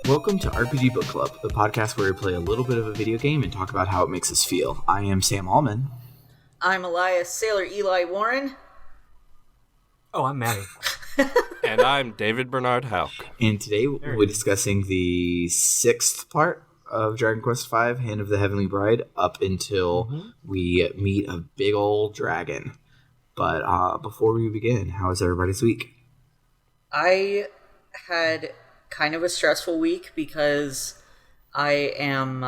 Welcome to RPG Book Club, the podcast where we play a little bit of a video game and talk about how it makes us feel. I am Sam Allman. I'm Elias Sailor Eli Warren. Oh, I'm Maddie. And I'm David Bernard Hauk. And today we'll be discussing the 6th part of Dragon Quest V, Hand of the Heavenly Bride, up until we meet a big old dragon. But before we begin, how is everybody's week? I had kind of a stressful week because I'm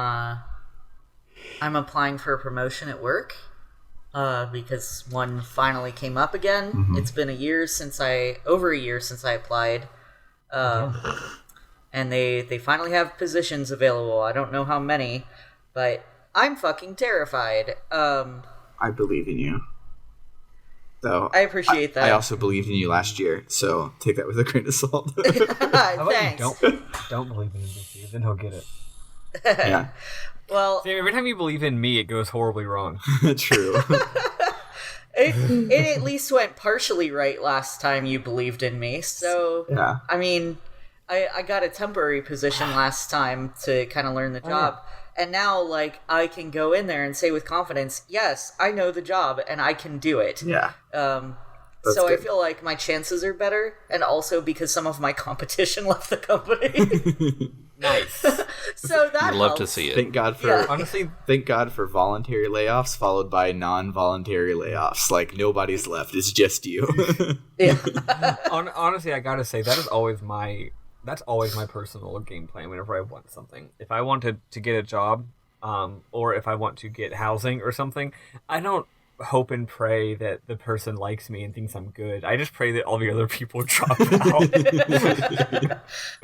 applying for a promotion at work because one finally came up again. Mm-hmm. It's been over a year since I applied, and they finally have positions available. I don't know how many, but I'm fucking terrified. I believe in you. So I appreciate that. I also believed in you last year, so take that with a grain of salt. Thanks. Don't believe in him this year, then he'll get it. Yeah. Well, See, every time you believe in me, it goes horribly wrong. True. it at least went partially right last time you believed in me. So, yeah. I mean, I got a temporary position last time to kind of learn the job. Oh, yeah. And now, I can go in there and say with confidence, yes, I know the job and I can do it. Yeah. So good. I feel like my chances are better, and also because some of my competition left the company. Nice. So that I'd love helps. To see it. Thank God for honestly. Thank God for voluntary layoffs followed by non-voluntary layoffs. Like nobody's left; it's just you. Yeah. Honestly, I gotta say that's always my personal game plan whenever I want something. If I want to get a job, or if I want to get housing or something, I don't hope and pray that the person likes me and thinks I'm good. I just pray that all the other people drop out.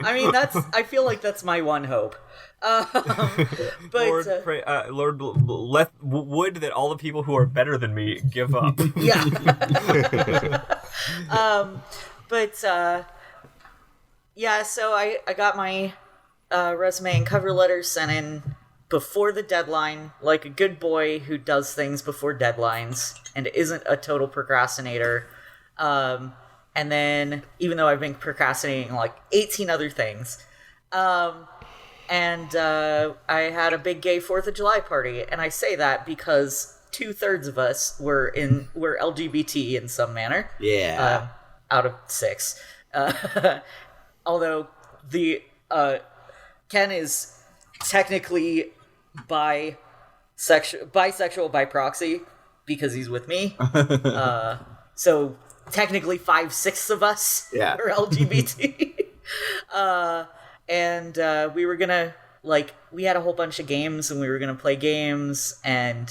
I mean, I feel like that's my one hope. But Lord, pray, Lord, would that all the people who are better than me give up. Yeah. Yeah, so I got my resume and cover letter sent in before the deadline, like a good boy who does things before deadlines and isn't a total procrastinator. And then, even though I've been procrastinating like 18 other things, I had a big gay 4th of July party, and I say that because 2/3 of us were LGBT in some manner. Yeah. Out of 6. Although Ken is technically bisexual by proxy because he's with me. So technically 5/6 of us are LGBT. And we were gonna we had a whole bunch of games and we were gonna play games, and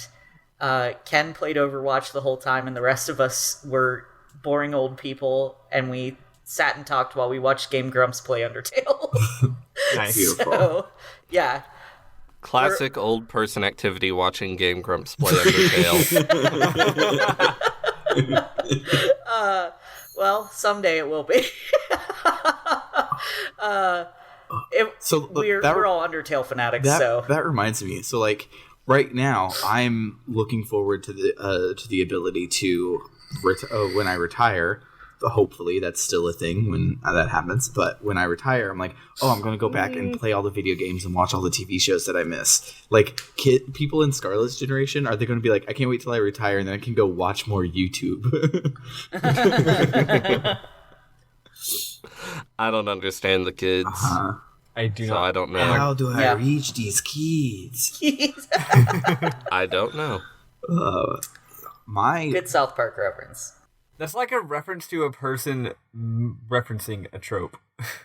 Ken played Overwatch the whole time, and the rest of us were boring old people, and we sat and talked while we watched Game Grumps play Undertale. Nice. Beautiful. So, yeah. Classic old person activity, watching Game Grumps play Undertale. Well, someday it will be. We're all Undertale fanatics, so that reminds me. So, right now, I'm looking forward to the ability to when I retire. Hopefully that's still a thing when that happens, but when I retire, I'm like, I'm going to go back and play all the video games and watch all the TV shows that I miss. People in Scarlett's generation, are they going to be like, I can't wait till I retire and then I can go watch more YouTube? I don't understand the kids. I do not. I don't know. How do I reach these kids? I don't know. Good South Park reference. That's like a reference to a person referencing a trope.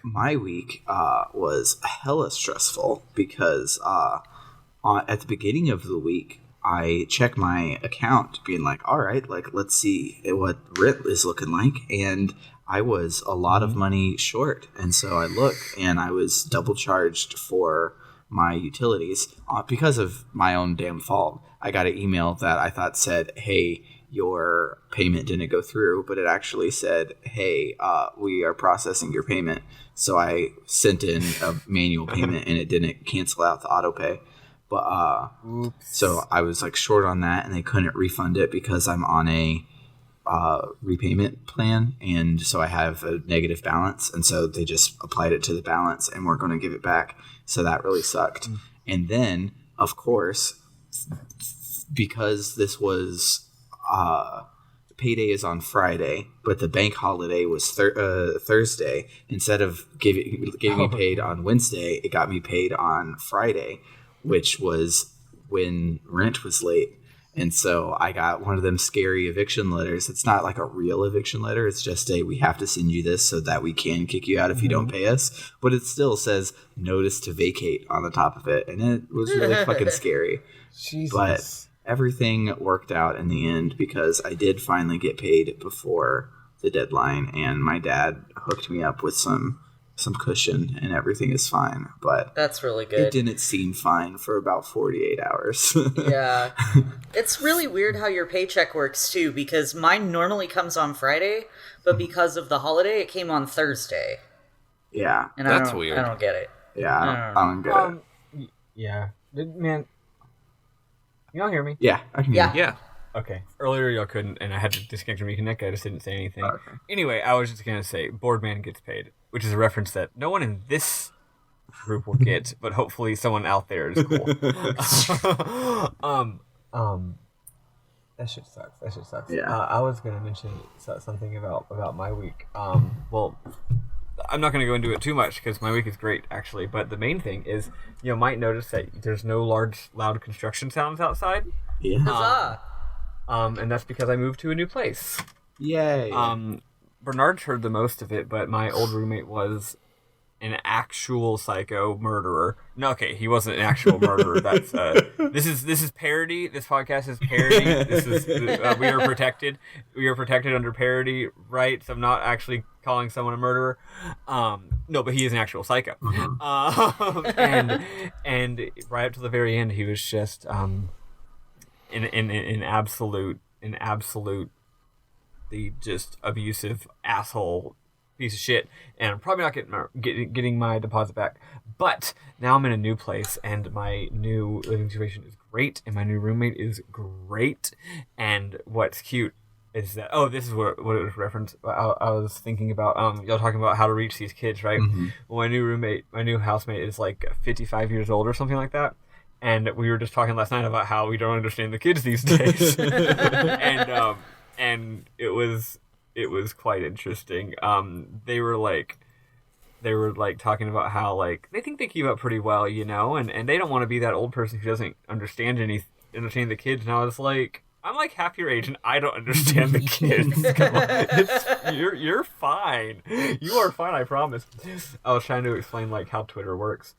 My week was hella stressful because at the beginning of the week, I check my account being like, all right, let's see what rent is looking like. And I was a lot of money short. And so I look, and I was double charged for my utilities because of my own damn fault. I got an email that I thought said, hey, your payment didn't go through, but it actually said, hey, we are processing your payment. So I sent in a manual payment and it didn't cancel out the auto pay. But so I was short on that, and they couldn't refund it because I'm on a repayment plan, and so I have a negative balance, and so they just applied it to the balance and we're going to give it back. So that really sucked. And then, of course, because this was payday is on Friday, but the bank holiday was Thursday. Instead of getting me paid on Wednesday, it got me paid on Friday, which was when rent was late. And so I got one of them scary eviction letters. It's not like a real eviction letter. It's just we have to send you this so that we can kick you out if you don't pay us. But it still says notice to vacate on the top of it. And it was really fucking scary. Jesus. But everything worked out in the end because I did finally get paid before the deadline. And my dad hooked me up with some cushion and everything is fine. But that's really good. It didn't seem fine for about 48 hours. Yeah. It's really weird how your paycheck works too, because mine normally comes on Friday, but because of the holiday, it came on Thursday. Yeah. And that's weird. I don't get it. Yeah, I don't get it. Yeah. Man, you all hear me? Yeah, I can hear you. Yeah. Okay. Earlier y'all couldn't, and I had to disconnect and reconnect. I just didn't say anything. Okay. Anyway, I was just gonna say, Boardman gets paid, which is a reference that no one in this group will get, but hopefully someone out there is cool. That shit sucks. Yeah. I was gonna mention something about my week. Well, I'm not gonna go into it too much because my week is great actually. But the main thing is, you might notice that there's no large, loud construction sounds outside. Yeah. Huzzah! And that's because I moved to a new place. Yay. Bernard's heard the most of it, but my old roommate was an actual psycho murderer. No, okay, he wasn't an actual murderer. That's this is parody. This podcast is parody. This is we are protected. We are protected under parody rights. I'm not actually calling someone a murderer. No, but he is an actual psycho. And right up to the very end, he was just an absolute the just abusive asshole piece of shit, and I'm probably not getting my deposit back. But now I'm in a new place, and my new living situation is great, and my new roommate is great. And what's cute is that this is what it was referenced. I was thinking about y'all talking about how to reach these kids, right? Mm-hmm. Well, my new housemate is like 55 years old or something like that. And we were just talking last night about how we don't understand the kids these days, and it was quite interesting. They were like talking about how like they think they keep up pretty well, and they don't want to be that old person who doesn't understand the kids. And I was like, I'm like half your age and I don't understand the kids. Come on. You're fine. You are fine, I promise. I was trying to explain like how Twitter works.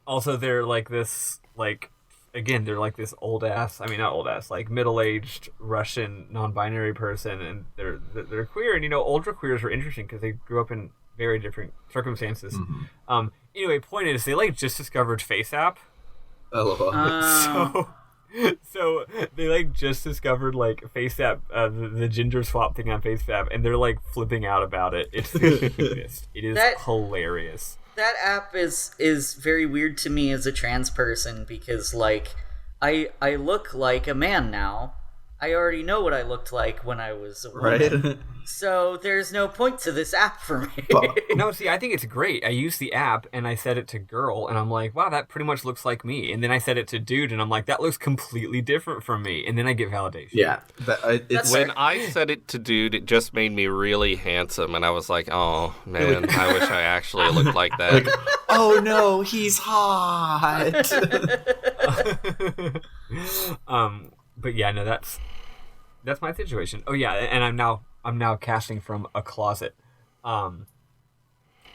Also, they're like this, they're like this like middle-aged Russian non-binary person, and they're queer, and ultra queers are interesting because they grew up in very different circumstances. Mm-hmm. Anyway, point is, they like just discovered FaceApp. So they like just discovered like FaceApp, the gender swap thing on FaceApp, and they're like flipping out about it. It's the cutest. It is hilarious. That app is very weird to me as a trans person because, like, I look like a man now. I already know what I looked like when I was a woman. Right? So there's no point to this app for me. No, see, I think it's great. I use the app, and I set it to girl, and I'm like, wow, that pretty much looks like me. And then I set it to dude, and I'm like, that looks completely different from me. And then I get validation. Yeah. When I set it to dude, it just made me really handsome, and I was like, oh, man, I wish I actually looked like that. Like, oh, no, he's hot. But yeah, no, that's my situation. Oh yeah, and I'm now casting from a closet,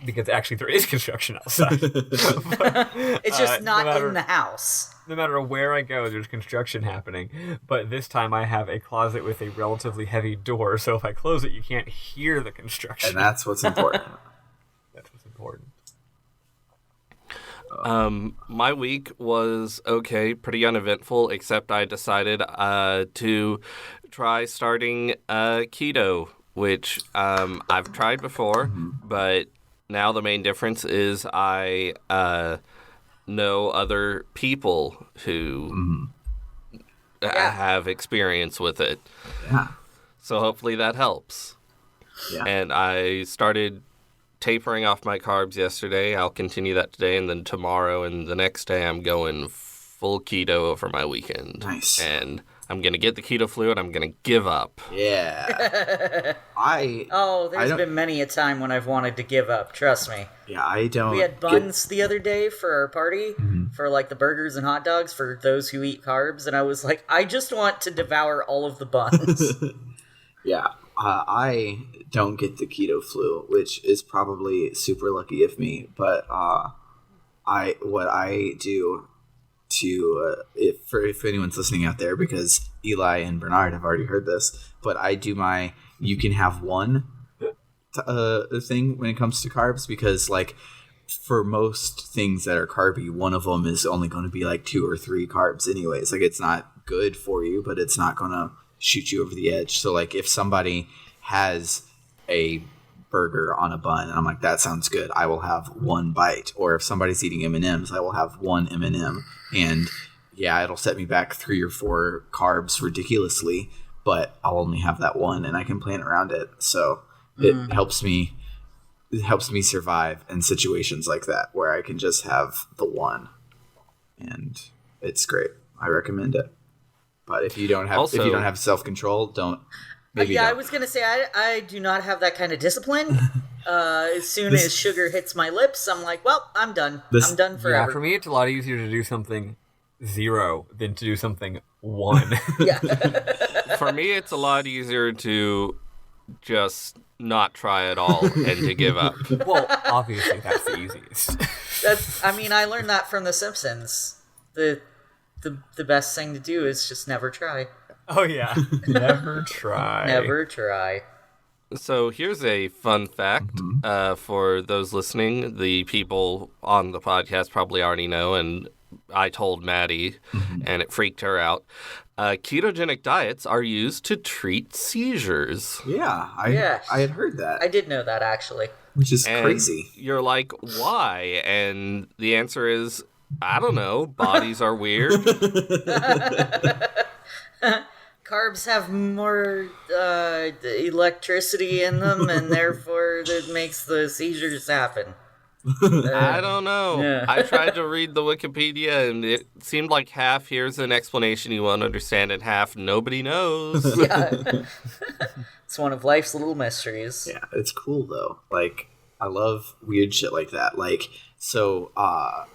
because actually there is construction outside. It's just not in the house. No matter where I go, there's construction happening. But this time I have a closet with a relatively heavy door, so if I close it, you can't hear the construction. And that's what's important. That's what's important. My week was okay, pretty uneventful, except I decided to try starting keto, which I've tried before, but now the main difference is I know other people who have experience with it. Yeah. So hopefully that helps. Yeah. And I started tapering off my carbs yesterday. I'll continue that today, and then tomorrow and the next day I'm going full keto for my weekend. Nice. And I'm going to get the keto flu, and I'm going to give up. Yeah. There's been many a time when I've wanted to give up, trust me. Yeah, I don't. We had buns the other day for our party, for like the burgers and hot dogs for those who eat carbs, and I was like, I just want to devour all of the buns. Yeah. I don't get the keto flu, which is probably super lucky of me. But what I do to if anyone's listening out there, because Eli and Bernard have already heard this, but I do my you can have one thing when it comes to carbs, because like for most things that are carby, one of them is only going to be like 2 or 3 carbs anyways. Like it's not good for you, but it's not going to shoot you over the edge. So like if somebody has a burger on a bun and I'm like, that sounds good, I will have one bite. Or if somebody's eating M&Ms, I will have one M&M. And yeah, it'll set me back 3 or 4 carbs ridiculously, but I'll only have that one and I can plan around it. So it helps me survive in situations like that where I can just have the one, and it's great. I recommend it. But if you don't have self-control, don't. I was gonna say I do not have that kind of discipline. As soon as sugar hits my lips, I'm like, well, I'm done. I'm done forever. Yeah, for me, it's a lot easier to do something 0 than to do something 1. Yeah. For me, it's a lot easier to just not try at all and to give up. Well, obviously, that's the easiest. I learned that from The Simpsons. The best thing to do is just never try. Oh, yeah. Never try. Never try. So here's a fun fact for those listening. The people on the podcast probably already know, and I told Maddie, and it freaked her out. Ketogenic diets are used to treat seizures. Yeah, I had heard that. I did know that, actually. Which is And crazy. You're like, why? And the answer is, I don't know. Bodies are weird. Carbs have more electricity in them, and therefore that makes the seizures happen. I don't know. Yeah. I tried to read the Wikipedia, and it seemed like half here's an explanation you won't understand, and half nobody knows. Yeah. It's one of life's little mysteries. Yeah, it's cool though. Like, I love weird shit like that. Like, so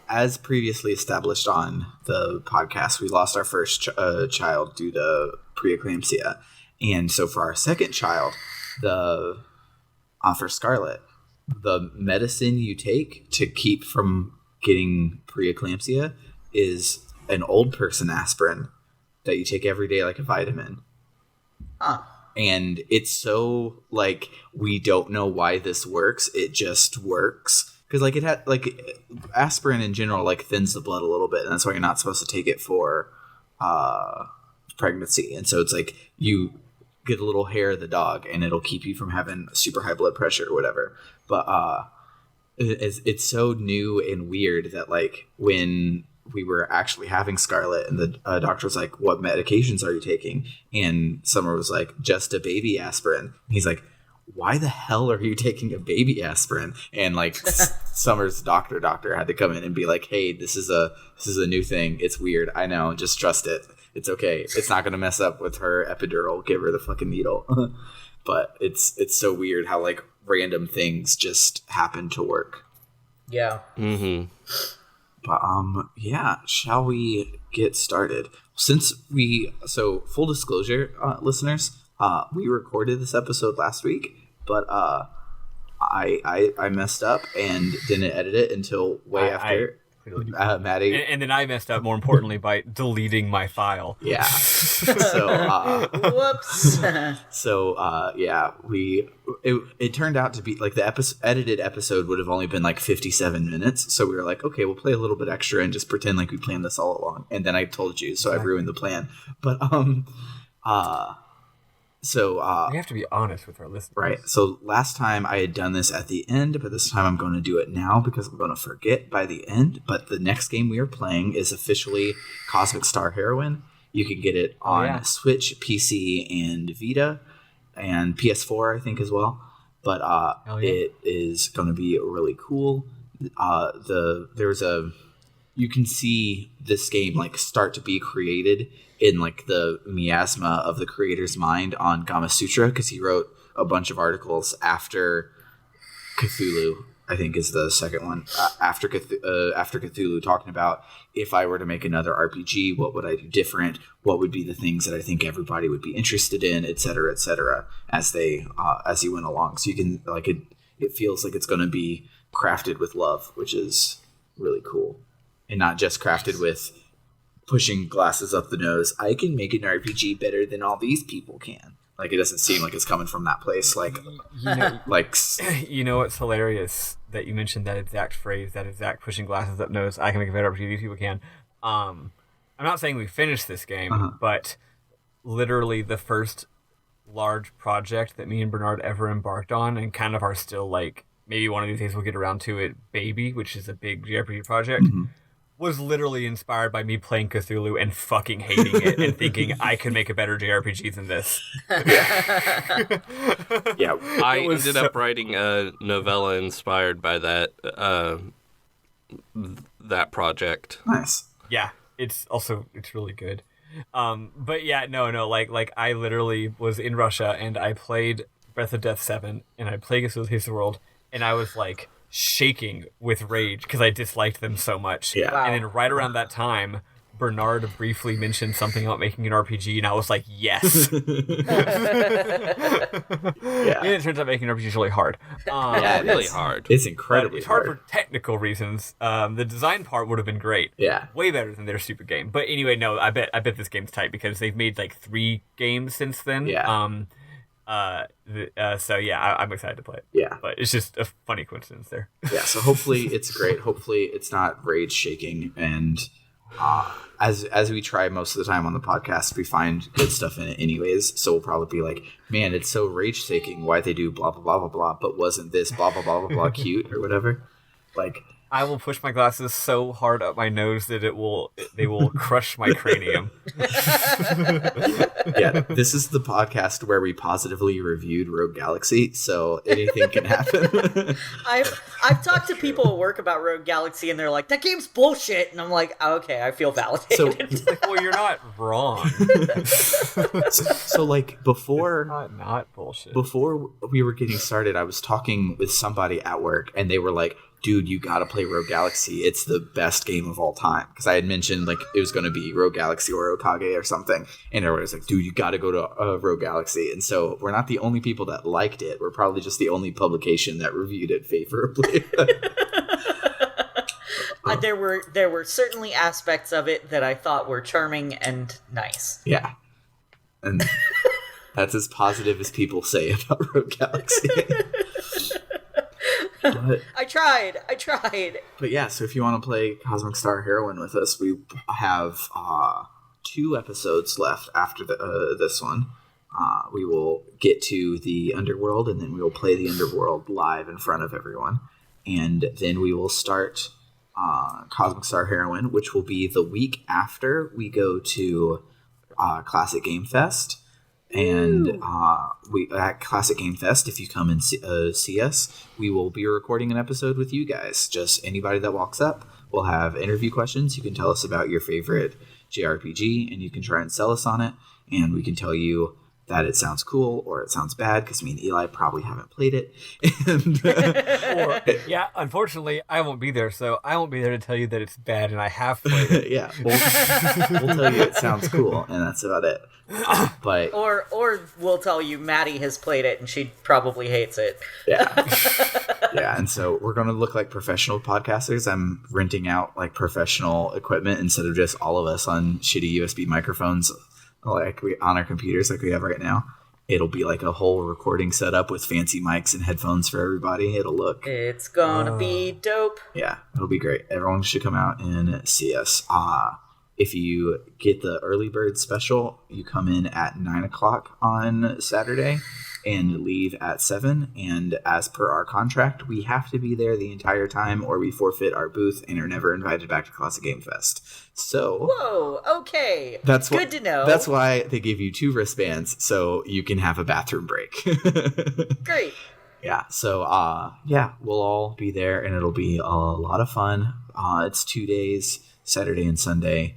as previously established on the podcast, we lost our first child due to preeclampsia, and so for our second child, for Scarlett, the medicine you take to keep from getting preeclampsia is an old person aspirin that you take every day like a vitamin. Huh. And it's so, like, we don't know why this works. It just works. Because, like, it had, like, aspirin in general, like, thins the blood a little bit. And that's why you're not supposed to take it for pregnancy. And so it's like you get a little hair of the dog and it'll keep you from having super high blood pressure or whatever. But it's so new and weird that, like, when we were actually having Scarlett and the doctor was like, what medications are you taking? And Summer was like, just a baby aspirin. And he's like, why the hell are you taking a baby aspirin? And like Summer's doctor had to come in and be like, hey, this is a new thing. It's weird. I know. Just trust it. It's okay. It's not going to mess up with her epidural. Give her the fucking needle. But it's so weird how, like, random things just happen to work. Yeah. Mm-hmm. But yeah, shall we get started? So full disclosure, listeners, we recorded this episode last week, but I messed up and didn't edit it until way after. Maddie. And then I messed up, more importantly, by deleting my file. Yeah. So Whoops. So yeah, it turned out to be like the edited episode would have only been like 57 minutes. So we were like, okay, we'll play a little bit extra and just pretend like we planned this all along. And then I told you, so I've ruined the plan. But we have to be honest with our listeners. Right. So last time I had done this at the end, but this time I'm going to do it now because I'm going to forget by the end. But the next game we are playing is officially Cosmic Star Heroine. You can get it on Switch, PC, and Vita. and PS4 I think as well. But it is going to be really cool. You can see this game like start to be created in like the miasma of the creator's mind on Gama Sutra, because he wrote a bunch of articles after Cthulhu, I think is the second one, after Cthulhu, talking about, if I were to make another RPG, what would I do different? What would be the things that I think everybody would be interested in, et cetera, as he went along. So you can like it feels like it's going to be crafted with love, which is really cool, and not just crafted with pushing glasses up the nose. I can make an RPG better than all these people can. Like, it doesn't seem like it's coming from that place. Like, you know what's hilarious that you mentioned that exact phrase, that exact pushing glasses up nose. I can make a better RPG than these people can. I'm not saying we finished this game, but literally the first large project that me and Bernard ever embarked on, and kind of are still like, maybe one of these days we'll get around to it, Baby, which is a big JRPG project, was literally inspired by me playing Cthulhu and fucking hating it and thinking I could make a better JRPG than this. Yeah, I ended up writing a novella inspired by that that project. Nice. Yeah, it's really good. But yeah, no, like I literally was in Russia and I played Breath of Death 7 and I played Cthulhu Taste of the World, and I was like shaking with rage because I disliked them so much. Yeah. Wow. And then right around that time, Bernard briefly mentioned something about making an RPG, and I was like, yes. Yeah. And it turns out making an RPG is really hard. Yeah, really hard. It's incredibly It's hard for technical reasons. The design part would have been great. Yeah. Way better than their stupid game. But anyway, no, I bet this game's tight because they've made like 3 games since then. Yeah. So yeah, I'm excited to play it. Yeah. But it's just a funny coincidence there. Yeah, so hopefully it's great. Hopefully it's not rage shaking, and as we try most of the time on the podcast, we find good stuff in it anyways. So we'll probably be like, man, it's so rage shaking. Why'd they do blah blah blah blah blah? But wasn't this blah blah blah blah blah cute or whatever? Like, I will push my glasses so hard up my nose that they will crush my cranium. yeah, this is the podcast where we positively reviewed Rogue Galaxy, so anything can happen. I've talked to people at work about Rogue Galaxy, and they're like, "That game's bullshit," and I'm like, "Okay, I feel validated." Like, well, you're not wrong. So like before not bullshit. Before we were getting started, I was talking with somebody at work, and they were like, dude, you gotta play Rogue Galaxy. It's the best game of all time. Because I had mentioned like it was going to be Rogue Galaxy or Okage or something, and everyone was like, dude, you gotta go to Rogue Galaxy. And so we're not the only people that liked it. We're probably just the only publication that reviewed it favorably. There were certainly aspects of it that I thought were charming and nice. Yeah, and that's as positive as people say about Rogue Galaxy. I tried. But yeah, so if you want to play Cosmic Star Heroine with us, we have 2 episodes left after this one. We will get to the Underworld, and then we will play the Underworld live in front of everyone. And then we will start Cosmic Star Heroine, which will be the week after we go to Classic Game Fest. And we at Classic Game Fest, if you come and see us, we will be recording an episode with you guys. Just anybody that walks up, we'll have interview questions. You can tell us about your favorite JRPG, and you can try and sell us on it. And we can tell you that it sounds cool or it sounds bad, because me and Eli probably haven't played it. And, yeah, unfortunately, I won't be there, so I won't be there to tell you that it's bad, and I have played it. yeah, we'll tell you it sounds cool, and that's about it. But or we'll tell you Maddie has played it and she probably hates it. Yeah, and so we're going to look like professional podcasters. I'm renting out like professional equipment instead of just all of us on shitty USB microphones like we on our computers like we have right now. It'll be like a whole recording setup with fancy mics and headphones for everybody. It's gonna be dope. Yeah, it'll be great. Everyone should come out and see us. If you get the early bird special, you come in at 9 o'clock on Saturday, and leave at 7. And as per our contract, we have to be there the entire time or we forfeit our booth and are never invited back to Classic Game Fest. So Whoa, okay. that's good to know. That's why they give you 2 wristbands so you can have a bathroom break. Great. Yeah, so we'll all be there and it'll be a lot of fun. It's 2 days, Saturday and Sunday.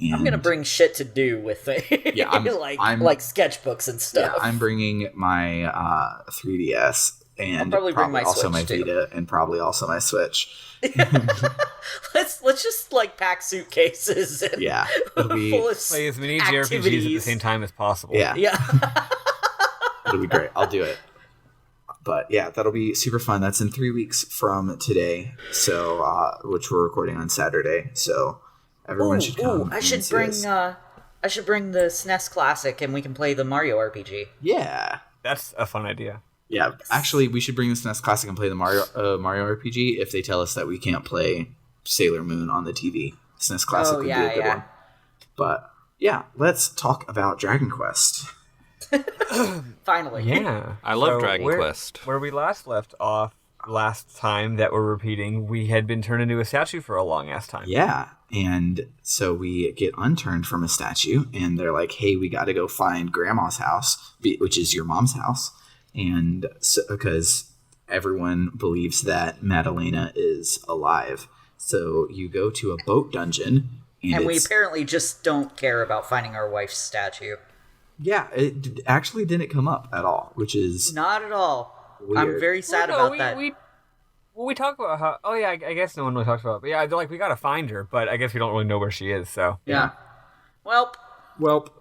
And I'm gonna bring shit to do with it. Yeah, like sketchbooks and stuff. Yeah, I'm bringing my 3DS and I'll probably bring my also Switch, my too. Vita and probably also my Switch. Let's just like pack suitcases and Yeah, it'll be full of Play as many JRPGs at the activities. same time as possible. yeah, Yeah. it'll be great. I'll do it. But yeah, that'll be super fun. That's in 3 weeks from today, so which we're recording on Saturday. So everyone should come. I and should see bring us. I should bring the SNES Classic and we can play the Mario RPG. Yeah. That's a fun idea. Yeah, actually, we should bring the SNES Classic and play the Mario RPG if they tell us that we can't play Sailor Moon on the TV. SNES Classic would be a good one. But yeah, let's talk about Dragon Quest. Finally. Yeah. I love Dragon Quest. Where we last left off last time that we're repeating, we had been turned into a statue for a long ass time. Yeah, and so we get unturned from a statue, and they're like, hey, we got to go find Grandma's house, which is your mom's house. And so, because everyone believes that Madalena is alive. So you go to a boat dungeon. And we apparently just don't care about finding our wife's statue. Yeah, it actually didn't come up at all, which is Not at all. weird. I'm very sad Well, no, about that. we talk about how. Oh yeah, I guess no one really talks about it. But yeah, they're like we gotta find her, but I guess we don't really know where she is. So Yeah. Well,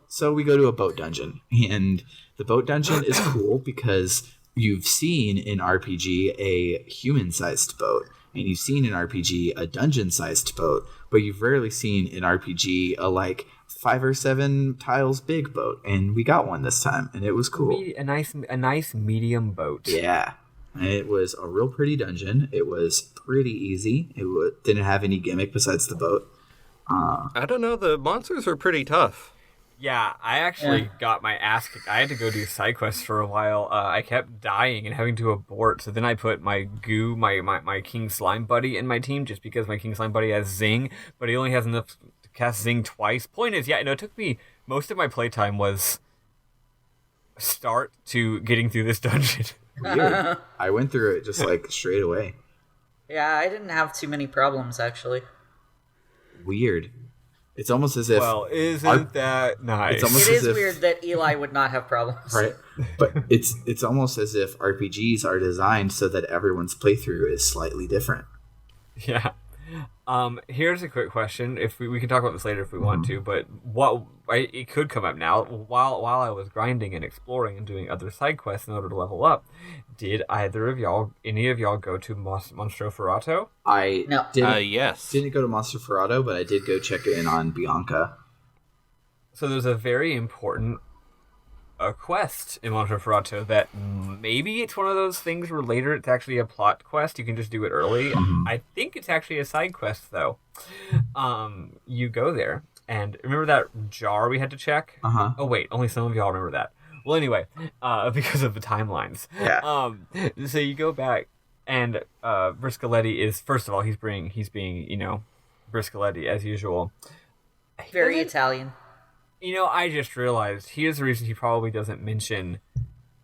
So we go to a boat dungeon, and the boat dungeon is cool because you've seen in RPG a human-sized boat, and you've seen in RPG a dungeon-sized boat, but you've rarely seen in RPG a like 5 or 7 tiles big boat, and we got one this time, and it was cool. a nice medium boat. Yeah, and it was a real pretty dungeon. It was pretty easy. It didn't have any gimmick besides the boat. I don't know, the monsters were pretty tough. Yeah, I actually got my ass kicked. I had to go do side quests for a while. I kept dying and having to abort. So then I put my my King Slime buddy in my team just because my King Slime buddy has Zing, but he only has enough to cast Zing twice. Point is, yeah, no, it took me most of my playtime was start to getting through this dungeon. Weird. I went through it just like straight away. yeah, I didn't have too many problems, actually. Weird. It's almost as if Well, isn't that nice? It's almost It as is if- weird that Eli would not have problems. right, but it's almost as if RPGs are designed so that everyone's playthrough is slightly different. Yeah. Here's a quick question. If we can talk about this later if we want to, but it could come up now. While I was grinding and exploring and doing other side quests in order to level up, did any of y'all go to Monstro Ferrato? I No. Yes. didn't go to Monster Ferrato, but I did go check in on Bianca. So there's a very important quest in Monstro Ferrato that maybe it's one of those things where later it's actually a plot quest. You can just do it early. I think it's actually a side quest though. You go there and remember that jar we had to check? Uh-huh. Oh wait, only some of y'all remember that. Well, anyway, because of the timelines. Yeah. So you go back, and Briscoletti is, first of all, he's being Briscoletti as usual. Very Italian. I just realized here's the reason he probably doesn't mention.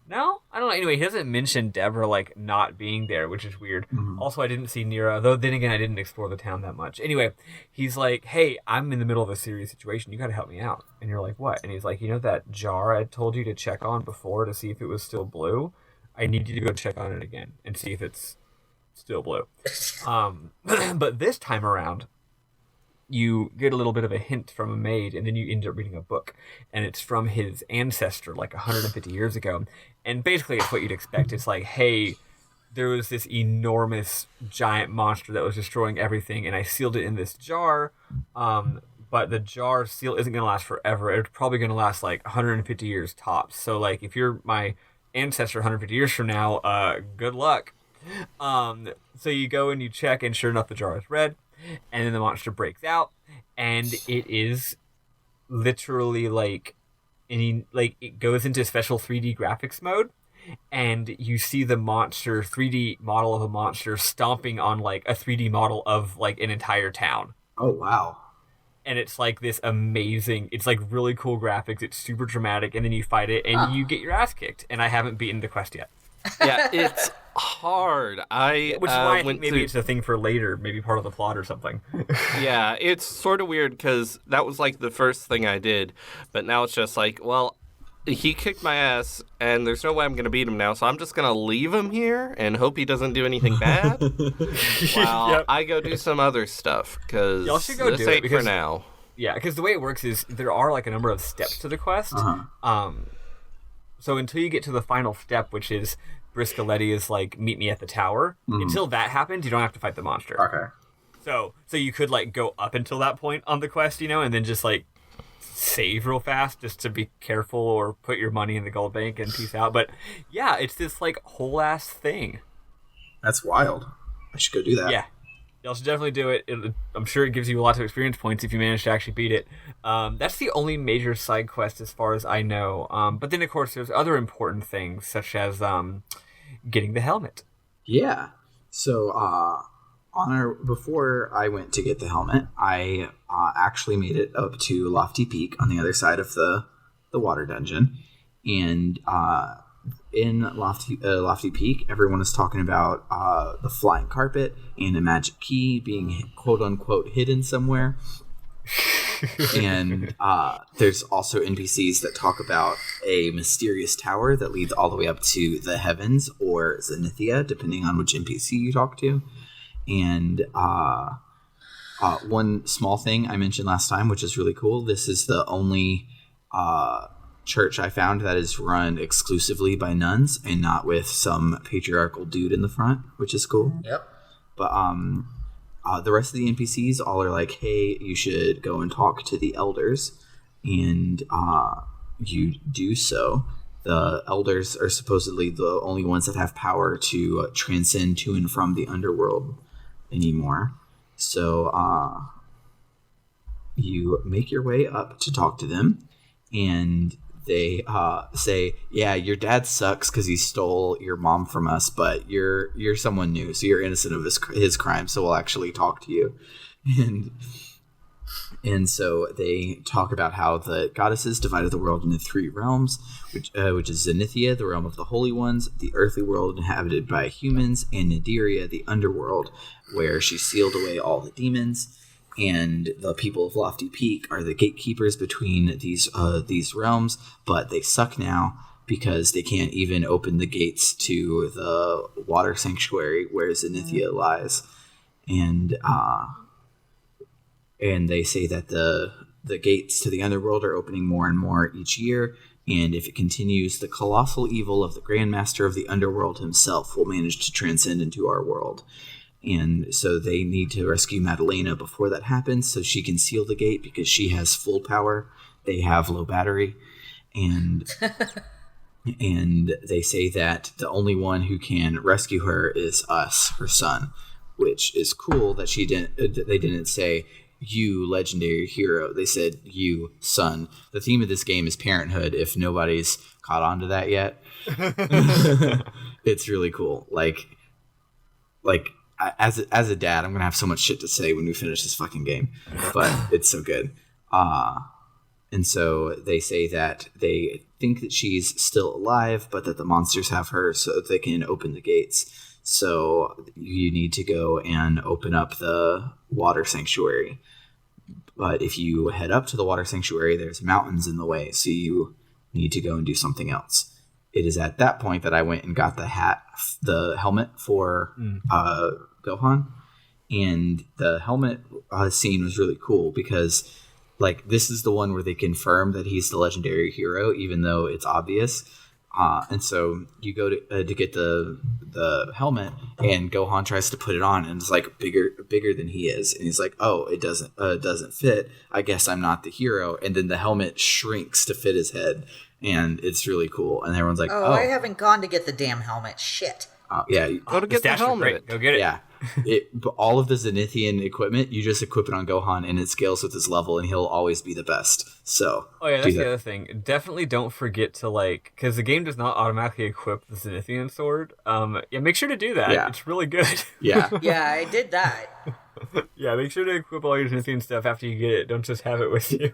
No, I don't know. Anyway, he doesn't mention Deborah like not being there, which is weird. Also, I didn't see Nira, though. Then again, I didn't explore the town that much. Anyway, he's like, "Hey, I'm in the middle of a serious situation. You got to help me out." And you're like, "What?" And he's like, "That jar I told you to check on before to see if it was still blue? I need you to go check on it again and see if it's still blue." But this time around, you get a little bit of a hint from a maid, and then you end up reading a book, and it's from his ancestor like 150 years ago, and basically it's what you'd expect. It's like, hey, there was this enormous giant monster that was destroying everything, and I sealed it in this jar, but the jar seal isn't going to last forever. It's probably going to last like 150 years tops. So like if you're my ancestor 150 years from now, good luck. So you go and you check, and sure enough, the jar is red. And then the monster breaks out, and it is literally like it goes into special 3D graphics mode, and you see the monster 3D model of a monster stomping on like a 3D model of like an entire town. Oh wow. And it's like this amazing, it's like really cool graphics, it's super dramatic, and then you fight it and you get your ass kicked. And I haven't beaten the quest yet. Yeah, it's hard. Which is why I think maybe it's a thing for later, maybe part of the plot or something. Yeah, it's sort of weird because that was like the first thing I did, but now it's just like, well, he kicked my ass, and there's no way I'm going to beat him now, so I'm just going to leave him here and hope he doesn't do anything bad while I go do some other stuff, because this ain't for now. Yeah, because the way it works is there are like a number of steps to the quest. So until you get to the final step, which is Briscoletti is like, meet me at the tower, until that happens, you don't have to fight the monster. Okay. So you could like go up until that point on the quest, and then just like save real fast just to be careful, or put your money in the gold bank and peace out. But yeah, it's this like whole ass thing. That's wild. I should go do that. Yeah, y'all should definitely do it. I'm sure it gives you lots of experience points if you manage to actually beat it. That's the only major side quest as far as I know. But then of course there's other important things such as getting the helmet. Yeah. So before I went to get the helmet, I actually made it up to Lofty Peak on the other side of the water dungeon, and in Lofty Peak, everyone is talking about the flying carpet and a magic key being quote unquote hidden somewhere. And there's also NPCs that talk about a mysterious tower that leads all the way up to the heavens or Zenithia, depending on which NPC you talk to. And one small thing I mentioned last time, which is really cool, this is the only church I found that is run exclusively by nuns and not with some patriarchal dude in the front, which is cool. Yep. But the rest of the NPCs all are like, hey, you should go and talk to the elders, and you do so. The elders are supposedly the only ones that have power to transcend to and from the underworld anymore. So you make your way up to talk to them, and they say, yeah, your dad sucks because he stole your mom from us, but you're someone new, so you're innocent of his crime, so we'll actually talk to you. And so they talk about how the goddesses divided the world into 3 realms, which is Zenithia, the realm of the holy ones, the earthly world inhabited by humans, and Nadiria, the underworld, where she sealed away all the demons. And the people of Lofty Peak are the gatekeepers between these realms, but they suck now because they can't even open the gates to the water sanctuary where Zenithia lies. And they say that the gates to the underworld are opening more and more each year, and if it continues, the colossal evil of the Grandmaster of the Underworld himself will manage to transcend into our world. And so they need to rescue Madalena before that happens so she can seal the gate because she has full power. They have low battery. And and they say that the only one who can rescue her is us, her son, which is cool that they didn't say, you legendary hero. They said, you son. The theme of this game is parenthood, if nobody's caught on to that yet. It's really cool. Like as a dad, I'm gonna have so much shit to say when we finish this fucking game, but it's so good. And so they say that they think that she's still alive, but that the monsters have her so that they can open the gates. So you need to go and open up the water sanctuary. But if you head up to the water sanctuary, there's mountains in the way, so you need to go and do something else. It is at that point that I went and got the helmet for Gohan. And the helmet scene was really cool because, like, this is the one where they confirm that he's the legendary hero, even though it's obvious. And so you go to get the helmet, and Gohan tries to put it on, and it's like bigger than he is, and he's like, "Oh, it doesn't fit. I guess I'm not the hero." And then the helmet shrinks to fit his head, and it's really cool. And everyone's like, "Oh, I haven't gone to get the damn helmet. Shit." Yeah, go to get the helmet. Go get it. Yeah. all of the Zenithian equipment, you just equip it on Gohan, and it scales with his level, and he'll always be the best. So, oh yeah, that's the other thing. Definitely don't forget to because the game does not automatically equip the Zenithian sword. Yeah, make sure to do that. Yeah. It's really good. Yeah. Yeah, I did that. Yeah, make sure to equip all your Zenithian stuff after you get it. Don't just have it with you.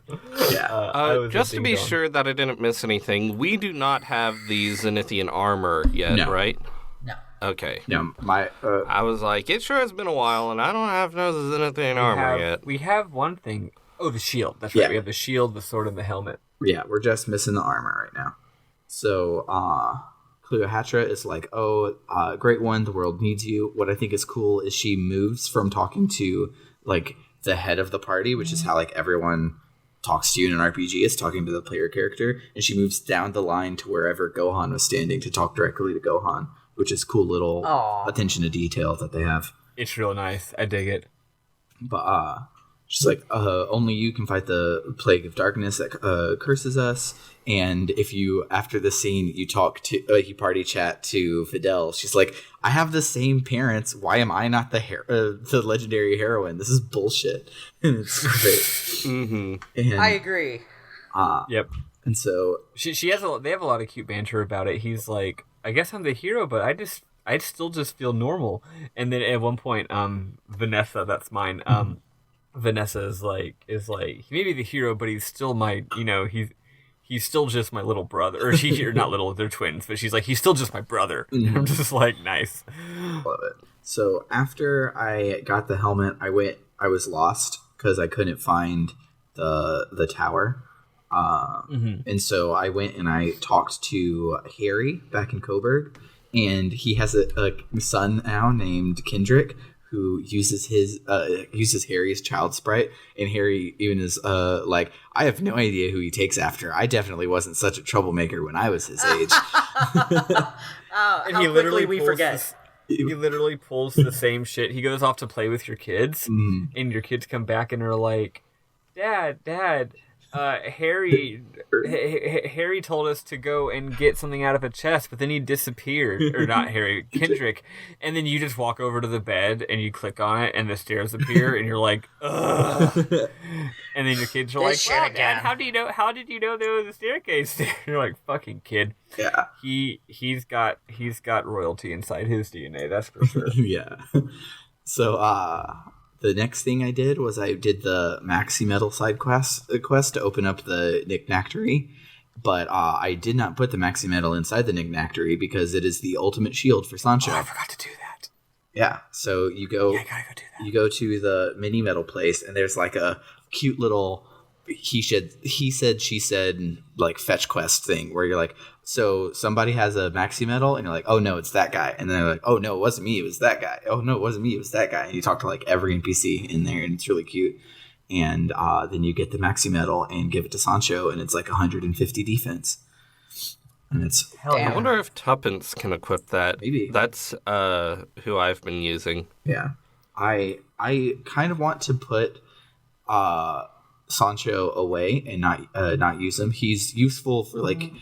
Yeah. Just to be sure that I didn't miss anything, we do not have the Zenithian armor yet, right? No. Okay. No, I was like, it sure has been a while, and I don't have no Zenithian armor yet. We have one thing. Oh, the shield. That's right. Yeah. We have the shield, the sword, and the helmet. yeah, we're just missing the armor right now. So, Cleopatra is like, great one, the world needs you. What I think is cool is she moves from talking to, like, the head of the party, which is how, like, everyone talks to you in an RPG, is talking to the player character, and she moves down the line to wherever Gohan was standing to talk directly to Gohan, which is cool little attention to detail that they have. It's real nice. I dig it. But she's like, only you can fight the plague of darkness that curses us. And if you, after the scene, you talk to, you party chat to Fidel, she's like, I have the same parents. Why am I not the legendary heroine? This is bullshit. And it's great. Mm-hmm. And, I agree. Yep. And so She has they have a lot of cute banter about it. He's like, I guess I'm the hero, but I still just feel normal. And then at one point, Vanessa, that's mine. Vanessa is like he may be the hero, but he's still my, he's still just my little brother. Or not little, they're twins, but she's like, he's still just my brother. And I'm just like, nice. love it. So after I got the helmet, I was lost because I couldn't find the tower. And so I went and I talked to Harry back in Coburg, and he has a son now named Kendrick who uses Harry's child sprite, and Harry even is like, I have no idea who he takes after. I definitely wasn't such a troublemaker when I was his age. And how he literally quickly we forget. He literally pulls the same shit. He goes off to play with your kids, and your kids come back and are like, Dad, Harry told us to go and get something out of a chest, but then he disappeared. Or not Harry, Kendrick. And then you just walk over to the bed and you click on it and the stairs appear and you're like, ugh. And then your kids are like, shit wow, again. Dad, how did you know there was a staircase there? You're like, fucking kid. Yeah. He's got royalty inside his DNA, that's for sure. Yeah. So the next thing I did was I did the Maxi Metal side quest to open up the Knickknackery, but I did not put the Maxi Metal inside the Knickknackery because it is the ultimate shield for Sancho. Oh, I forgot to do that. Yeah, so you go. Yeah, I gotta go do that. You go to the mini metal place, and there's like a cute little he said, she said, like fetch quest thing where you're like, so somebody has a maxi metal, and you're like, oh no, it's that guy, and then they're like, oh no, it wasn't me, it was that guy. Oh no, it wasn't me, it was that guy. And you talk to like every NPC in there, and it's really cute. And then you get the maxi metal and give it to Sancho, and it's like 150 defense. And it's I wonder if Tuppence can equip that. Maybe. That's who I've been using. Yeah. I kind of want to put Sancho away and not use him. He's useful for like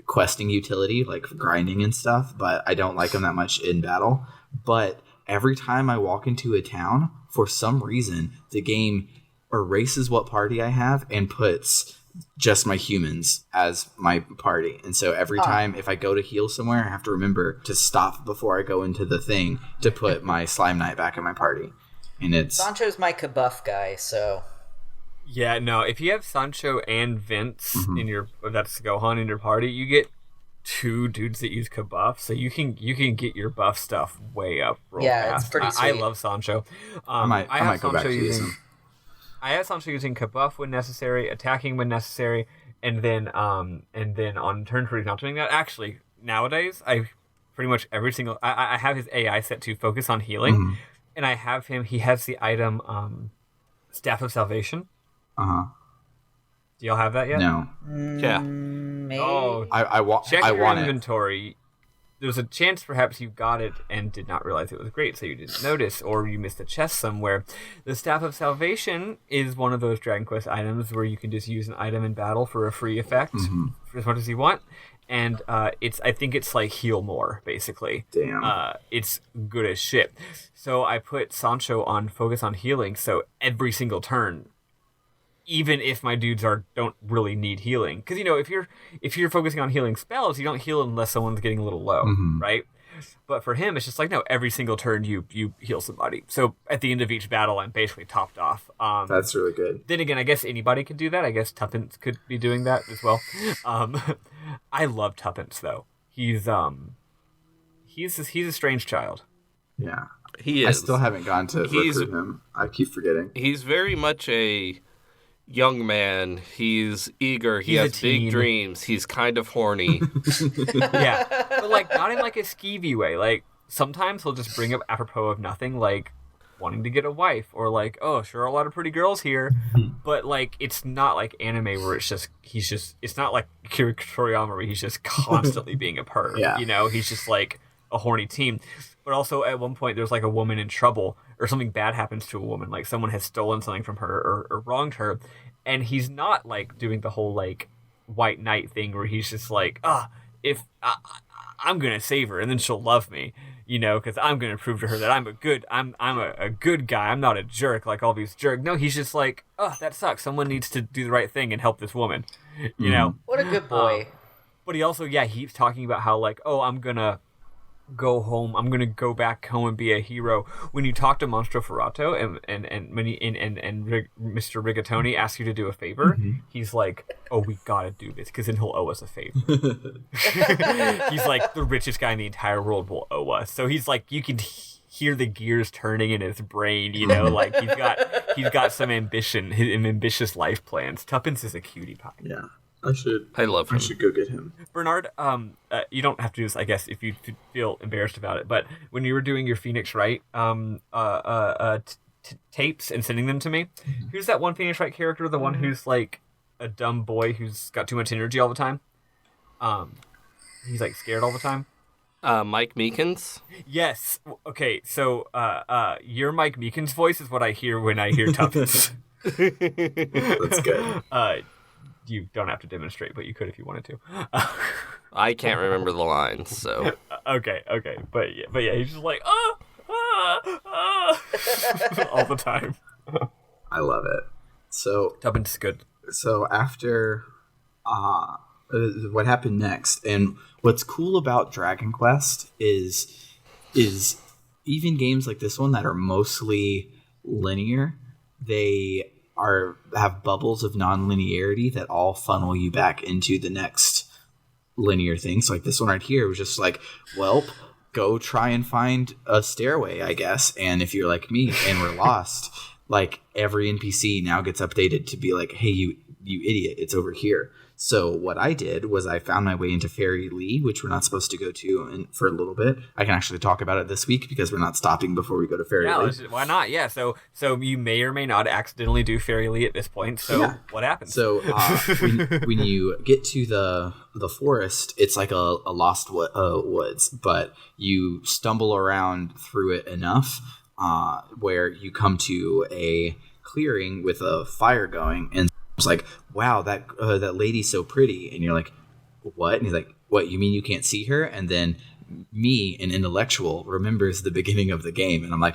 questing utility, like for grinding and stuff, but I don't like him that much in battle. But every time I walk into a town, for some reason, the game erases what party I have and puts just my humans as my party. And so every time if I go to heal somewhere, I have to remember to stop before I go into the thing to put my Slime Knight back in my party. And it's Sancho's my kabuff guy, so yeah, no, if you have Sancho and Vince in your, that's Gohan in your party, you get two dudes that use kabuff, so you can get your buff stuff way up real fast. It's pretty I sweet. love Sancho. I might go back to use him. I have Sancho using kabuff when necessary, attacking when necessary, and then on turn 3 not doing that. Actually, nowadays I pretty much every single I have his AI set to focus on healing, and I have him. He has the item Staff of Salvation. Do y'all have that yet? No. Yeah. maybe. Oh, check I your want inventory. There's a chance perhaps you got it and did not realize it was great, so you didn't notice, or you missed a chest somewhere. The Staff of Salvation is one of those Dragon Quest items where you can just use an item in battle for a free effect for as much as you want. and I think it's like heal more, basically. Damn. It's good as shit. So I put Sancho on focus on healing, so every single turn, even if my dudes don't really need healing, because if you're focusing on healing spells, you don't heal unless someone's getting a little low, right? But for him, it's just like, no, every single turn you heal somebody. So at the end of each battle, I'm basically topped off. That's really good. Then again, I guess anybody could do that. I guess Tuppence could be doing that as well. I love Tuppence though. He's a strange child. Yeah, He is. I still haven't gone to recruit him. I keep forgetting. He's very much a young man. He's eager. He He's a has big teen. dreams. He's kind of horny. Yeah, but like not in like a skeevy way. Like sometimes he'll just bring up apropos of nothing, like wanting to get a wife, or like, oh, sure, a lot of pretty girls here. But like it's not like anime where it's not like Kira Toriyama where he's just constantly being a perv. Yeah. He's just like a horny teen. But also at one point there's like a woman in trouble, or something bad happens to a woman, like someone has stolen something from her or wronged her, and he's not like doing the whole like white knight thing where he's just like, if I'm gonna save her and then she'll love me, because I'm gonna prove to her that I'm a good guy. I'm not a jerk like all these jerks. No, he's just like, that sucks. Someone needs to do the right thing and help this woman. What a good boy. But he also, he's talking about how like, I'm gonna go home. I'm gonna go back home and be a hero. When you talk to Monstro Ferrato and Mr. Rigatoni asks you to do a favor, he's like, we gotta do this because then he'll owe us a favor. He's like, the richest guy in the entire world will owe us. So he's like, you can hear the gears turning in his brain, like he's got some ambition, ambitious life plans. Tuppence is a cutie pie. Yeah. I love him. I should go get him. Bernard, you don't have to do this, I guess, if you feel embarrassed about it. But when you were doing your Phoenix Wright tapes and sending them to me, who's that one Phoenix Wright character? The one who's like a dumb boy who's got too much energy all the time. He's like scared all the time. Mike Meekins. Yes. Okay. So, your Mike Meekins voice is what I hear when I hear Tuppence. That's good. You don't have to demonstrate, but you could if you wanted to. I can't remember the lines, so. Okay, but yeah, he's just like all the time. I love it. So Tuppence is good. So after what happened next, and what's cool about Dragon Quest is even games like this one that are mostly linear, they have bubbles of non-linearity that all funnel you back into the next linear thing. So like this one right here was just like, well, go try and find a stairway, I guess. And if you're like me and we're lost, like every NPC now gets updated to be like, hey, you idiot, it's over here. So what I did was I found my way into Fairy Lee, which we're not supposed to go to for a little bit. I can actually talk about it this week because we're not stopping before we go to Fairy Lee. Why not? Yeah, so you may or may not accidentally do Fairy Lee at this point. So what happens? So when you get to the forest, it's like a lost woods, but you stumble around through it enough where you come to a clearing with a fire going, and it's like, wow, that lady's so pretty. And you're like, what? And he's like, what, you mean you can't see her? And then me, an intellectual, remembers the beginning of the game. And I'm like,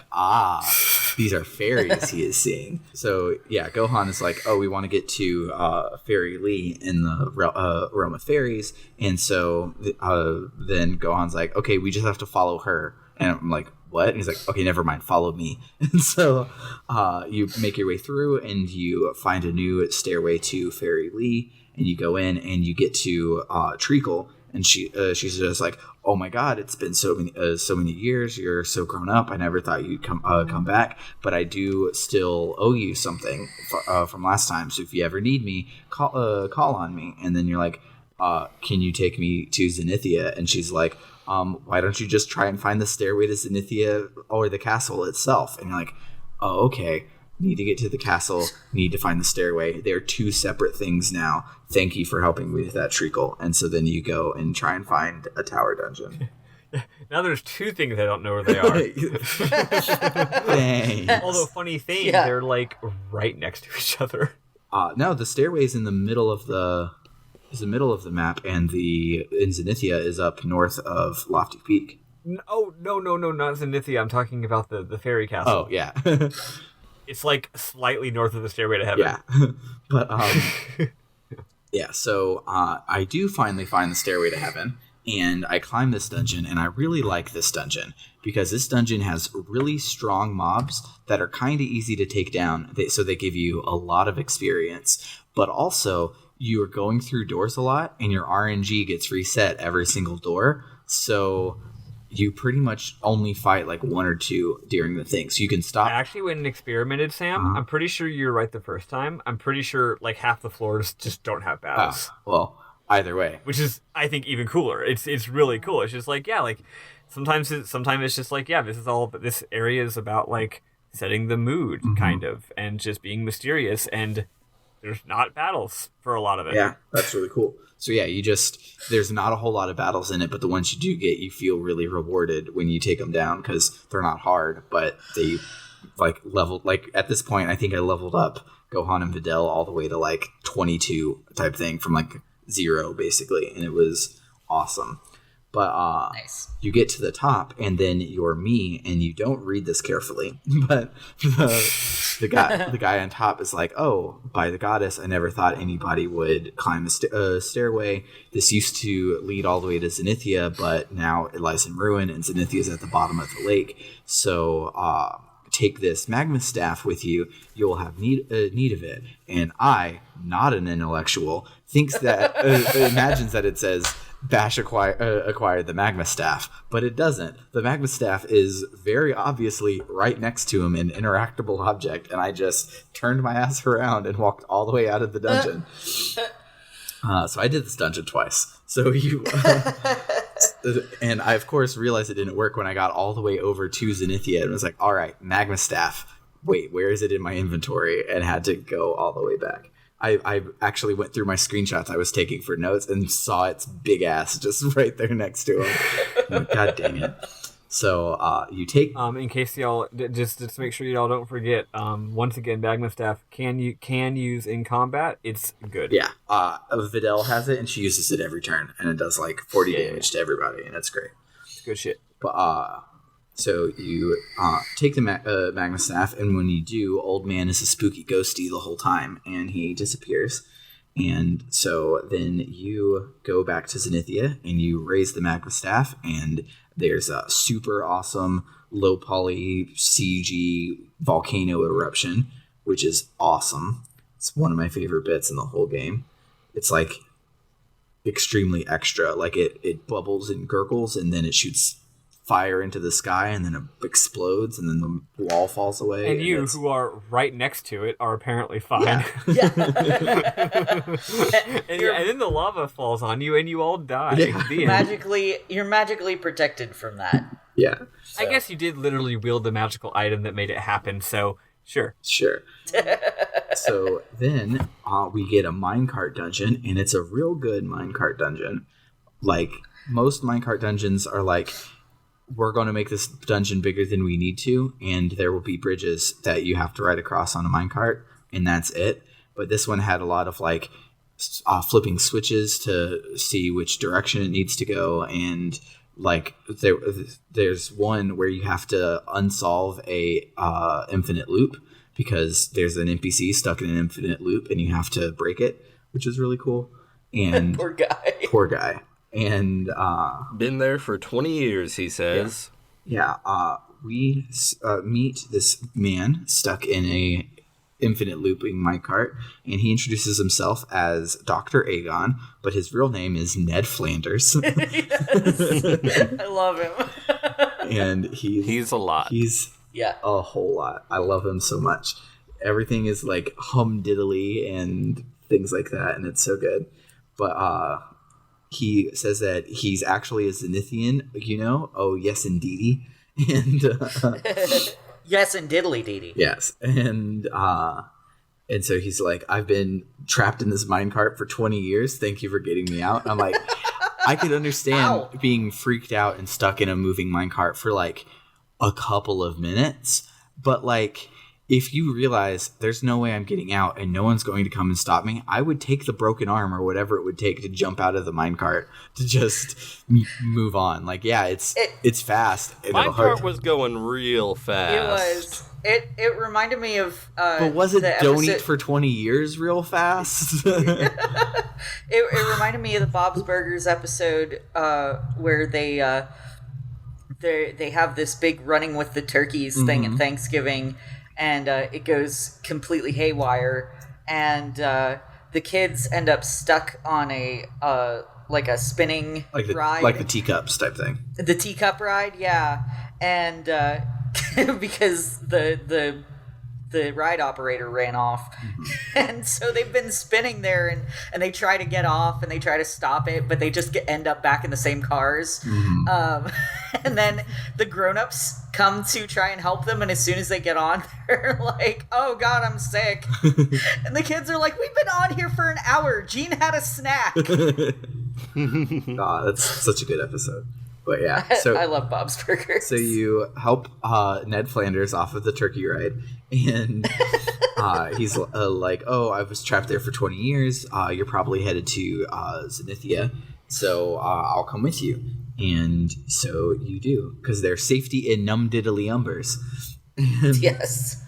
these are fairies he is seeing. So yeah, Gohan is like, we want to get to Fairy Lee in the realm of fairies. And so then Gohan's like, okay, we just have to follow her. And I'm like, what? And he's like, okay, never mind, follow me. And so you make your way through and you find a new stairway to Fairy Lee, and you go in and you get to Treacle, and she's just like, oh my god, it's been so many years, you're so grown up, I never thought you'd come back, but I do still owe you something from last time, so if you ever need me, call on me. And then you're like, can you take me to Zenithia? And she's like, why don't you just try and find the stairway to Zenithia or the castle itself? And you're like, oh, okay. Need to get to the castle. Need to find the stairway. They're two separate things now. Thank you for helping me with that, Treacle. And so then you go and try and find a tower dungeon. Now there's two things I don't know where they are. Thanks. Although, funny thing, they're like right next to each other. No, the stairway's in the middle of the is the middle of the map, and Zenithia is up north of Lofty Peak. Oh, no, not Zenithia. I'm talking about the fairy castle. Oh, yeah. It's like slightly north of the Stairway to Heaven. Yeah. But, yeah, so I do finally find the Stairway to Heaven, and I climb this dungeon, and I really like this dungeon, because this dungeon has really strong mobs that are kind of easy to take down, so they give you a lot of experience, but also you are going through doors a lot, and your RNG gets reset every single door, so you pretty much only fight like one or two during the thing, so you can stop. I actually went and experimented, Sam. I'm pretty sure you're right the first time. I'm pretty sure like half the floors just don't have battles. Well, either way, which is, I think, even cooler. It's really cool. It's just like, yeah, like sometimes it's just like, yeah, this area is about like setting the mood, kind of, and just being mysterious, and there's not battles for a lot of it. Yeah, that's really cool. So yeah, there's not a whole lot of battles in it, but the ones you do get, you feel really rewarded when you take them down, because they're not hard, but they like leveled, like at this point, I think I leveled up Gohan and Videl all the way to like 22 type thing from like 0 basically, and it was awesome. But Nice. You get to the top, and then you're me, and you don't read this carefully. But the guy on top is like, "Oh, by the goddess, I never thought anybody would climb a stairway. This used to lead all the way to Zenithia, but now it lies in ruin, and Zenithia is at the bottom of the lake. So take this magma staff with you. You'll have need of it." And I, not an intellectual, thinks that imagines that it says Bash acquired the magma staff, but it doesn't. The magma staff is very obviously right next to him, an interactable object, and I just turned my ass around and walked all the way out of the dungeon. So I did this dungeon twice. So and I of course realized it didn't work when I got all the way over to Zenithia and was like, all right, magma staff. Wait, where is it in my inventory? And had to go all the way back. I actually went through my screenshots I was taking for notes and saw its big ass just right there next to him. Like, God dang it. So you take... in case y'all, just to make sure y'all don't forget, once again, magma staff can use in combat. It's good. Yeah. Videl has it, and she uses it every turn, and it does like 40 damage to everybody, and that's great. It's good shit. But so you take the magma staff, and when you do, Old Man is a spooky ghosty the whole time, and he disappears. And so then you go back to Zenithia, and you raise the magma staff, and there's a super awesome low poly CG volcano eruption, which is awesome. It's one of my favorite bits in the whole game. It's like extremely extra. Like it bubbles and gurgles, and then it shoots fire into the sky, and then it explodes, and then the wall falls away. And you, who are right next to it, are apparently fine. Yeah. and then the lava falls on you, and you all die. Yeah. You're magically protected from that. Yeah. So. I guess you did literally wield the magical item that made it happen, so sure. So then we get a minecart dungeon, and it's a real good minecart dungeon. Like, most minecart dungeons are like, we're going to make this dungeon bigger than we need to, and there will be bridges that you have to ride across on a minecart, and that's it. But this one had a lot of like flipping switches to see which direction it needs to go, and like there's one where you have to unsolve a infinite loop, because there's an NPC stuck in an infinite loop, and you have to break it, which is really cool. And Poor guy. And been there for 20 years, he says. Yeah. We meet this man stuck in a infinite looping minecart, and he introduces himself as Dr. Aegon, but his real name is Ned Flanders. I love him. And he's a lot. He's a whole lot. I love him so much. Everything is like humdiddly and things like that, and it's so good. But he says that he's actually a Zenithian, you know? Oh, yes, indeedy. And yes, and diddly deedy. Yes. And so he's like, I've been trapped in this minecart for 20 years. Thank you for getting me out. And I'm like, I could understand being freaked out and stuck in a moving minecart for like a couple of minutes. But like, if you realize there's no way I'm getting out and no one's going to come and stop me, I would take the broken arm or whatever it would take to jump out of the minecart to just move on. Like, yeah, it's fast. Minecart was going real fast. It was. It reminded me of. But was it Don't Eat for 20 years real fast? It reminded me of the Bob's Burgers episode where they have this big running with the turkeys thing at Thanksgiving, and it goes completely haywire, and the kids end up stuck on a like a spinning ride, like the teacups type thing. The teacup ride, yeah, and because the ride operator ran off, and so they've been spinning there, and they try to get off and they try to stop it, but they just end up back in the same cars. And then the grown-ups come to try and help them, and as soon as they get on, they're like, oh god, I'm sick. And the kids are like, we've been on here for an hour, Gene had a snack. That's such a good episode. But yeah, so I love Bob's Burgers. So you help Ned Flanders off of the turkey ride, and he's like, "Oh, I was trapped there for 20 years. You're probably headed to Zenithia, so I'll come with you." And so you do, because there's safety in num diddly umbers. Yes.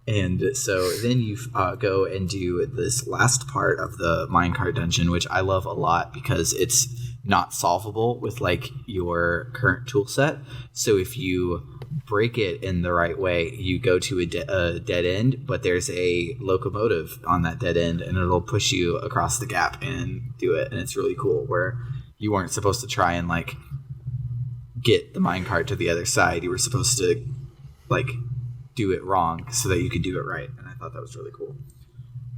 And so then you go and do this last part of the minecart dungeon, which I love a lot because it's not solvable with like your current tool set. So if you break it in the right way, you go to a dead end, but there's a locomotive on that dead end, and it'll push you across the gap and do it. And it's really cool, where you weren't supposed to try and like get the minecart to the other side. You were supposed to like do it wrong so that you could do it right. And I thought that was really cool.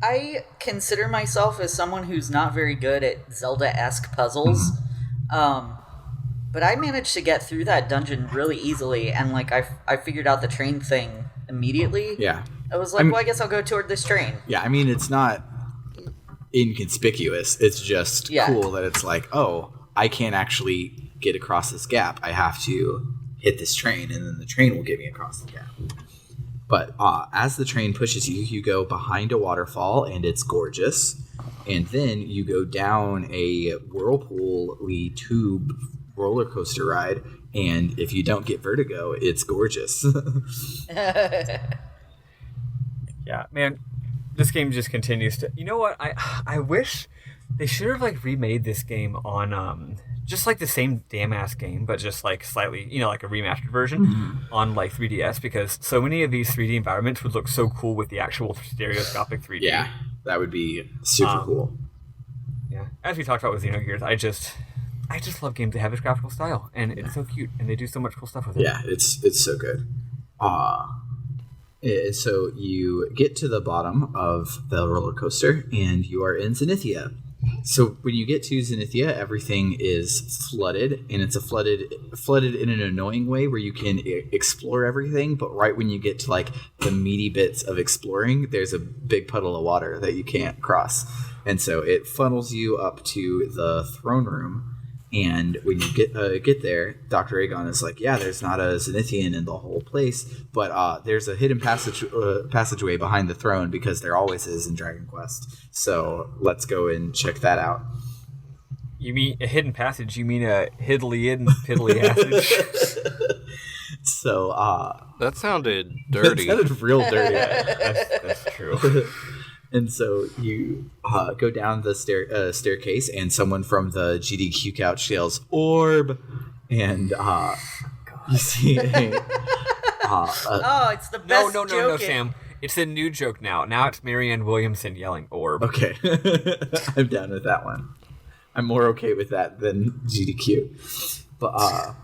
I consider myself as someone who's not very good at Zelda-esque puzzles, but I managed to get through that dungeon really easily, and like I figured out the train thing immediately. Yeah, I was like, well, I guess I'll go toward this train. Yeah, I mean, it's not inconspicuous. It's just cool that it's like, oh, I can't actually get across this gap. I have to hit this train, and then the train will get me across the gap. But as the train pushes you, you go behind a waterfall, and it's gorgeous. And then you go down a whirlpool-y tube roller coaster ride, and if you don't get vertigo, it's gorgeous. Yeah, man, this game just continues to... You know what? I wish they should have like remade this game on just like the same damn ass game, but just like slightly, you know, like a remastered version on like 3DS, because so many of these 3D environments would look so cool with the actual stereoscopic 3D. Yeah, that would be super cool. Yeah, as we talked about with Xenogears, I just love games that have this graphical style, and it's so cute, and they do so much cool stuff with it. Yeah, it's so good. So you get to the bottom of the roller coaster, and you are in Zenithia. So when you get to Zenithia, everything is flooded, and it's flooded in an annoying way where you can explore everything, but right when you get to like the meaty bits of exploring, there's a big puddle of water that you can't cross. And so it funnels you up to the throne room, and when you get there, Dr. Aegon is like, yeah, there's not a Zenithian in the whole place, but there's a hidden passageway behind the throne, because there always is in Dragon Quest. So let's go and check that out. You mean a hidden passage? You mean a hiddly-in piddly passage? So that sounded dirty. That sounded real dirty. That's true. And so you go down the staircase, and someone from the GDQ couch yells, "Orb!" And you see oh, it's the best No, Sam. It's a new joke now. Now it's Marianne Williamson yelling "Orb." Okay. I'm down with that one. I'm more okay with that than GDQ. But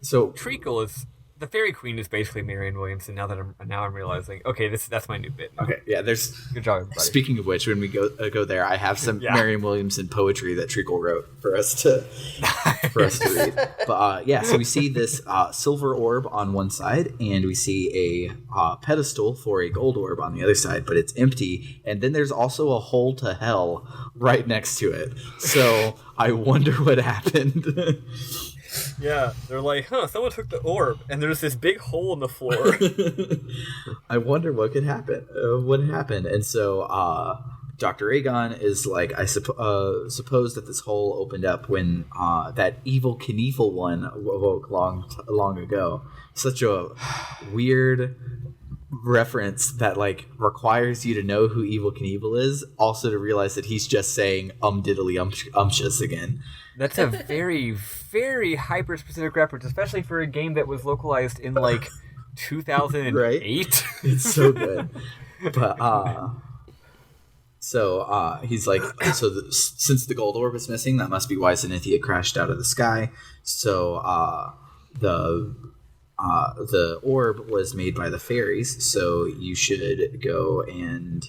so Treacle is... The Fairy Queen is basically Marianne Williamson. Now I'm realizing. Okay, that's my new bit. Okay, yeah. There's good job, everybody. Speaking of which, when we go there, I have some Marianne Williamson poetry that Treacle wrote for us to read. But yeah, so we see this silver orb on one side, and we see a pedestal for a gold orb on the other side, but it's empty. And then there's also a hole to hell right next to it. So I wonder what happened. Yeah, they're like, someone took the orb, and there's this big hole in the floor. I wonder what could happen. What happened? And so Dr. Aegon is like, I suppose that this hole opened up when that evil Knievel one awoke long ago. Such a weird reference that like requires you to know who Evil Knievel is, also to realize that he's just saying diddly umptious again. That's a very, very hyper specific reference, especially for a game that was localized in like 2008. Right? It's so good. But he's like, since the gold orb is missing, that must be why Zenithia crashed out of the sky. So the orb was made by the fairies, so you should go and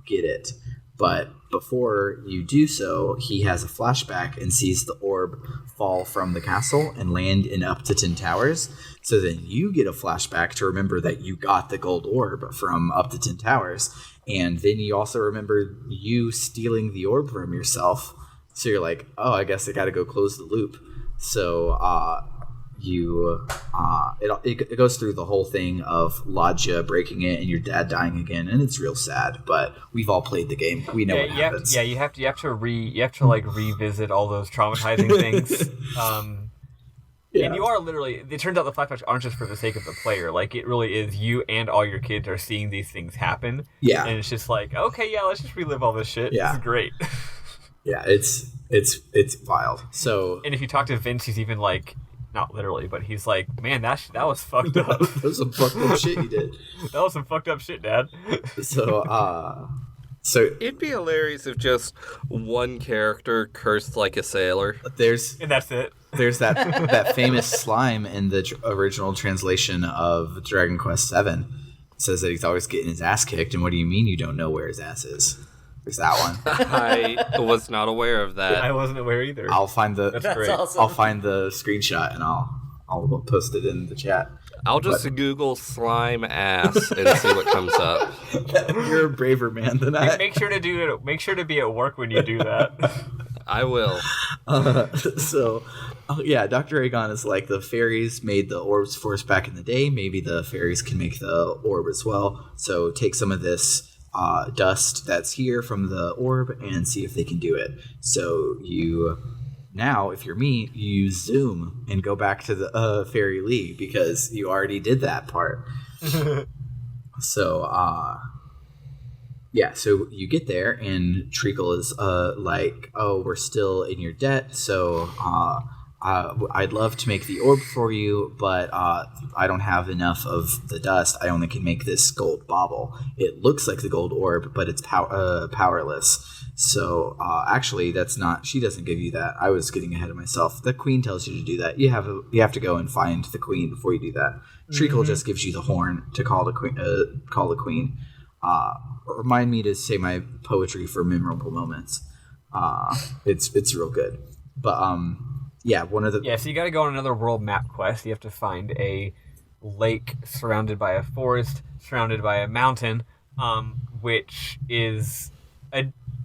get it. But before you do so, he has a flashback and sees the orb fall from the castle and land in Upton Towers. So then you get a flashback to remember that you got the gold orb from Upton Towers. And then you also remember you stealing the orb from yourself. So you're like, oh, I guess I got to go close the loop. So it goes through the whole thing of Lodgia breaking it and your dad dying again, and it's real sad. But we've all played the game; we know what happens. You have to like revisit all those traumatizing things. Yeah. And you are literally. It turns out the flashbacks aren't just for the sake of the player. Like it really is you and all your kids are seeing these things happen. Yeah, and it's just like, okay, yeah, let's just relive all this shit. Yeah, this is great. Yeah, it's wild. So, and if you talk to Vince, he's even like. Not literally, but he's like, man, that was fucked up. That was some fucked up shit you did. That was some fucked up shit, Dad. So it'd be hilarious if just one character cursed like a sailor. And that's it. There's that famous slime in the original translation of Dragon Quest VII. It says that he's always getting his ass kicked, and what do you mean you don't know where his ass is? There's that one. I was not aware of that. I wasn't aware either. I'll find the. That's great. Awesome. I'll find the screenshot and I'll post it in the chat. I'll just Google slime ass and see what comes up. You're a braver man than I. Make sure to do it. Make sure to be at work when you do that. I will. Yeah, Dr. Aegon is like, the fairies made the orbs for us back in the day. Maybe the fairies can make the orb as well. So take some of this dust that's here from the orb and see if they can do it. So now, if you're me, you zoom and go back to the Fairy Lee because you already did that part. So, so you get there and Treacle is like, oh, we're still in your debt, so I'd love to make the orb for you, but I don't have enough of the dust. I only can make this gold bauble. It looks like the gold orb, but it's powerless. So actually, that's not. She doesn't give you that. I was getting ahead of myself. The queen tells you to do that. You have to go and find the queen before you do that. Treacle just gives you the horn to call the queen. Remind me to say my poetry for memorable moments. It's real good. But so you got to go on another world map quest. You have to find a lake surrounded by a forest, surrounded by a mountain, which is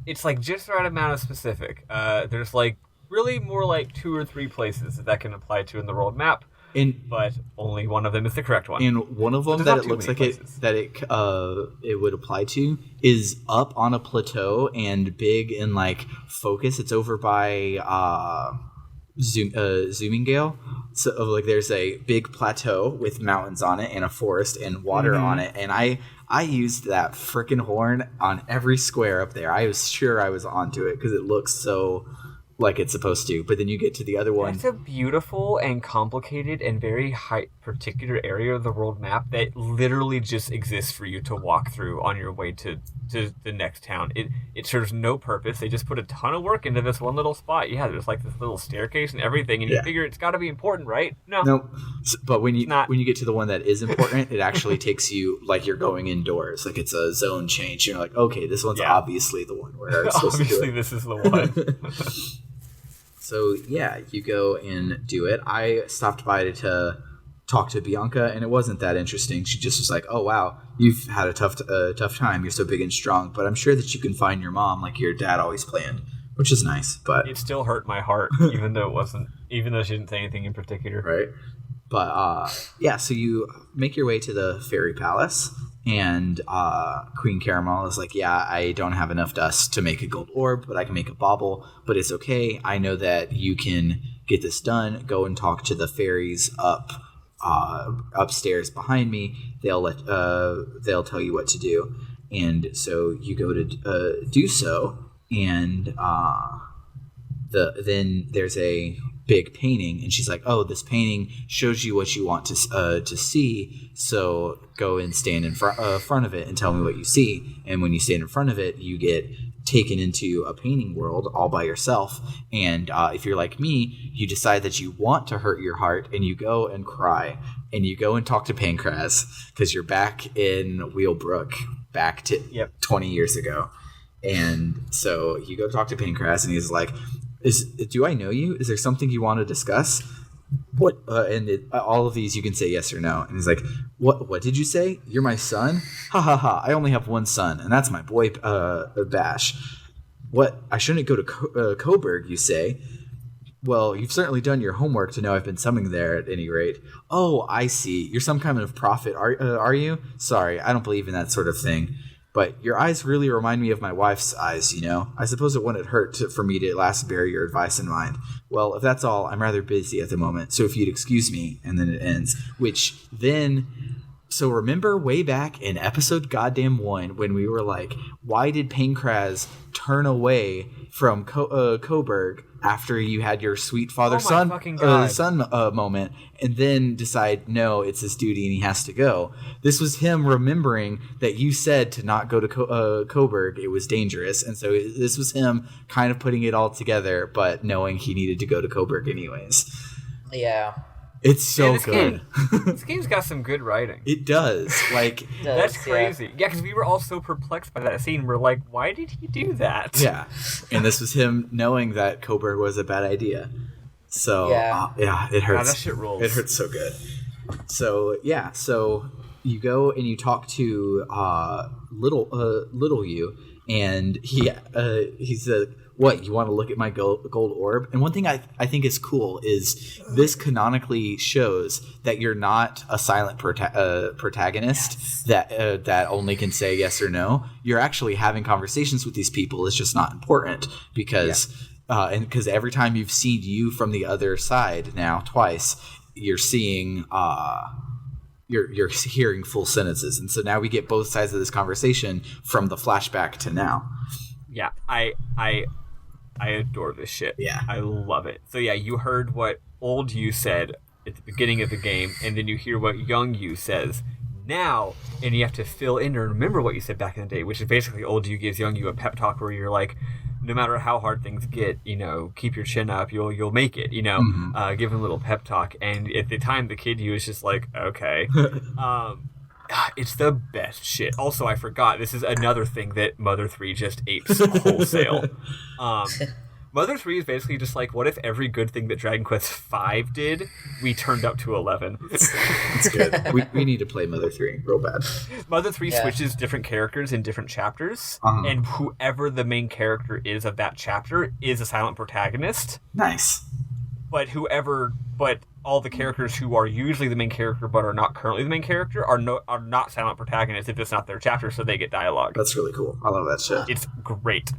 it's like just the right amount of specific. There's like really more like 2 or 3 places that can apply to in the world map, but only one of them is the correct one. And one of them that it looks like it would apply to is up on a plateau and big and like focus. It's over by Zoomingale. So like there's a big plateau with mountains on it and a forest and water on it, and I used that freaking horn on every square up there. I was sure I was onto it because it looks so like it's supposed to. But then you get to the other one. It's a beautiful and complicated and very particular area of the world map that literally just exists for you to walk through on your way to the next town. It serves no purpose. They just put a ton of work into this one little spot. Yeah, there's like this little staircase and everything, and you figure it's got to be important, right? No. But when you get to the one that is important, it actually takes you like you're going indoors. Like it's a zone change. You're like, okay, this one's obviously the one where it's supposed to do it. This is the one. So, yeah, you go and do it. I stopped by to talk to Bianca, and it wasn't that interesting. She just was like, oh, wow, you've had a tough time. You're so big and strong, but I'm sure that you can find your mom like your dad always planned. which is nice, but It still hurt my heart, even though she didn't say anything in particular. right. But yeah, so you make your way to the fairy palace, and Queen Caramel is like, yeah, I don't have enough dust to make a gold orb, but I can make a bauble, but it's okay. I know that you can get this done. Go and talk to the fairies upstairs behind me. They'll tell you what to do. And so you go to do so, and then there's a big painting, and she's like, oh, this painting shows you what you want to see, so go and stand in front of it and tell me what you see. And when you stand in front of it, you get taken into a painting world all by yourself, and if you're like me, you decide that you want to hurt your heart, and you go and cry, and you go and talk to Pancras, because you're back in Wheelbrook, back to 20 years ago. And so you go talk to Pancras, and he's like, do I know you? Is there something you want to discuss? What? All of these you can say yes or no. And he's like, what did you say? You're my son? Ha ha ha. I only have one son, and that's my boy Bash. What? I shouldn't go to Coburg, you say? Well, you've certainly done your homework to know I've been summoned there at any rate. Oh, I see. You're some kind of prophet, are you? Sorry, I don't believe in that sort of thing. But your eyes really remind me of my wife's eyes, you know? I suppose it wouldn't hurt for me to at last bear your advice in mind. Well, if that's all, I'm rather busy at the moment, so if you'd excuse me, and then it ends. So remember way back in episode goddamn 1 when we were like, why did Pancras turn away from Coburg after you had your sweet father-son moment, and then decide, no, it's his duty and he has to go? This was him remembering that you said to not go to Coburg. It was dangerous. And so this was him kind of putting it all together, but knowing he needed to go to Coburg anyways. Yeah. It's so good. This game's got some good writing. It does. Like, that's crazy. Yeah, because we were all so perplexed by that scene. We're like, why did he do that? Yeah. And this was him knowing that Coburg was a bad idea. So, it hurts. God, that shit rules. It hurts so good. So, yeah. So, you go and you talk to little you, and he's what, you want to look at my gold orb? And one thing I think is cool is this canonically shows that you're not a silent protagonist that only can say yes or no. You're actually having conversations with these people. It's just not important because every time you've seen you from the other side now twice, you're seeing you're hearing full sentences, and so now we get both sides of this conversation from the flashback to now. Yeah, I adore this shit. Yeah. I love it. So yeah, you heard what old you said at the beginning of the game, and then you hear what young you says now, and you have to fill in and remember what you said back in the day, which is basically old you gives young you a pep talk where you're like, no matter how hard things get, you know, keep your chin up, you'll make it, you know. Give him a little pep talk. And at the time, the kid you is just like, okay. It's the best shit. Also, I forgot, this is another thing that Mother 3 just apes wholesale. Mother 3 is basically just like, what if every good thing that Dragon Quest V did, we turned up to 11? It's good. We need to play Mother 3 real bad. Mother 3 switches different characters in different chapters, and whoever the main character is of that chapter is a silent protagonist. Nice. But all the characters who are usually the main character but are not currently the main character are not silent protagonists if it's not their chapter, so they get dialogue. That's really cool. I love that shit. It's great.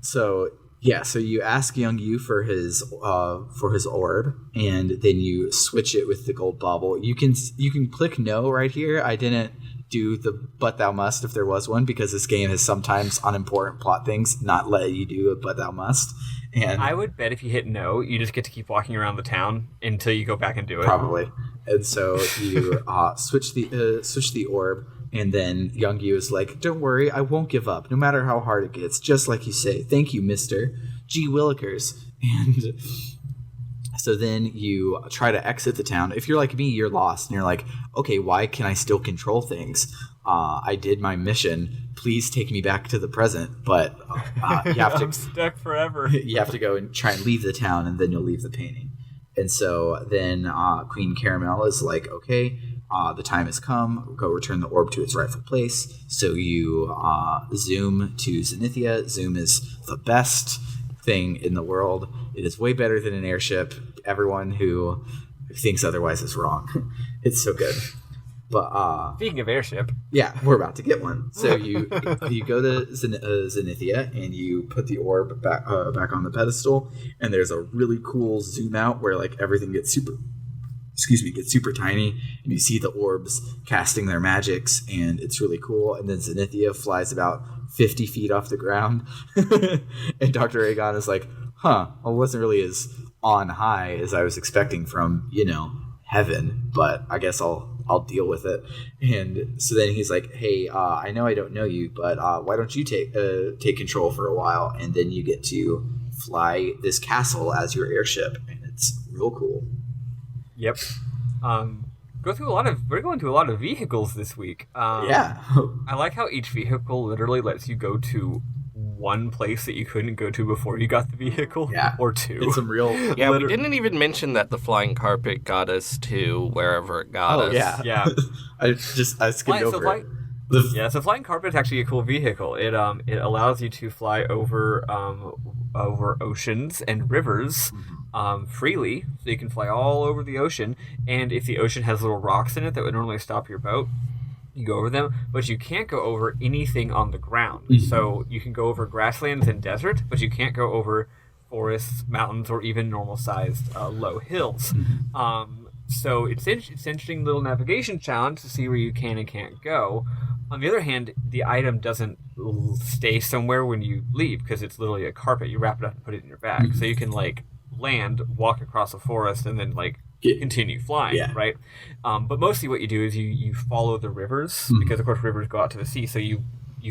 So you ask young you for his orb, and then you switch it with the gold bauble. You can click no right here. I didn't do the but thou must if there was one, because this game has sometimes on important plot things not let you do a but thou must. And I would bet if you hit no, you just get to keep walking around the town until you go back and do it. Probably. And so you switch the orb, and then young you is like, don't worry, I won't give up, no matter how hard it gets, just like you say. Thank you, Mr. G. Willikers. And so then you try to exit the town. If you're like me, you're lost, and you're like, okay, why can I still control things? I did my mission. Please take me back to the present. But you have to. I'm stuck forever. You have to go and try and leave the town, and then you'll leave the painting. And so then Queen Caramel is like, okay, the time has come. Go return the orb to its rightful place. So you zoom to Zenithia. Zoom is the best. thing in the world. It is way better than an airship. Everyone who thinks otherwise is wrong. It's so good. But Speaking of airship, yeah, we're about to get one. So you go to Zenithia and you put the orb back on the pedestal, and there's a really cool zoom out where like everything gets super tiny, and you see the orbs casting their magics, and it's really cool. And then Zenithia flies about 50 feet off the ground, and Dr. Aegon is like, well, it wasn't really as on high as I was expecting from, heaven, but I guess I'll deal with it. And so then he's like, hey, I know I don't know you, but why don't you take control for a while, and then you get to fly this castle as your airship, and it's real cool. yep. We're going through a lot of vehicles this week. Yeah. I like how each vehicle literally lets you go to one place that you couldn't go to before you got the vehicle, or two. It's some real... Yeah, we didn't even mention that the flying carpet got us to wherever it got us. Yeah. I skimmed over it. So flying carpet is actually a cool vehicle. It allows you to fly over oceans and rivers freely, so you can fly all over the ocean. And if the ocean has little rocks in it that would normally stop your boat, you go over them, but you can't go over anything on the ground. Mm-hmm. So you can go over grasslands and desert, but you can't go over forests, mountains, or even normal-sized low hills. Mm-hmm. So it's an interesting little navigation challenge to see where you can and can't go. On the other hand, the item doesn't stay somewhere when you leave, because it's literally a carpet. You wrap it up and put it in your bag. Mm-hmm. So you can, land, walk across a forest, and then, continue flying, right? But mostly what you do is you follow the rivers, because, of course, rivers go out to the sea. So you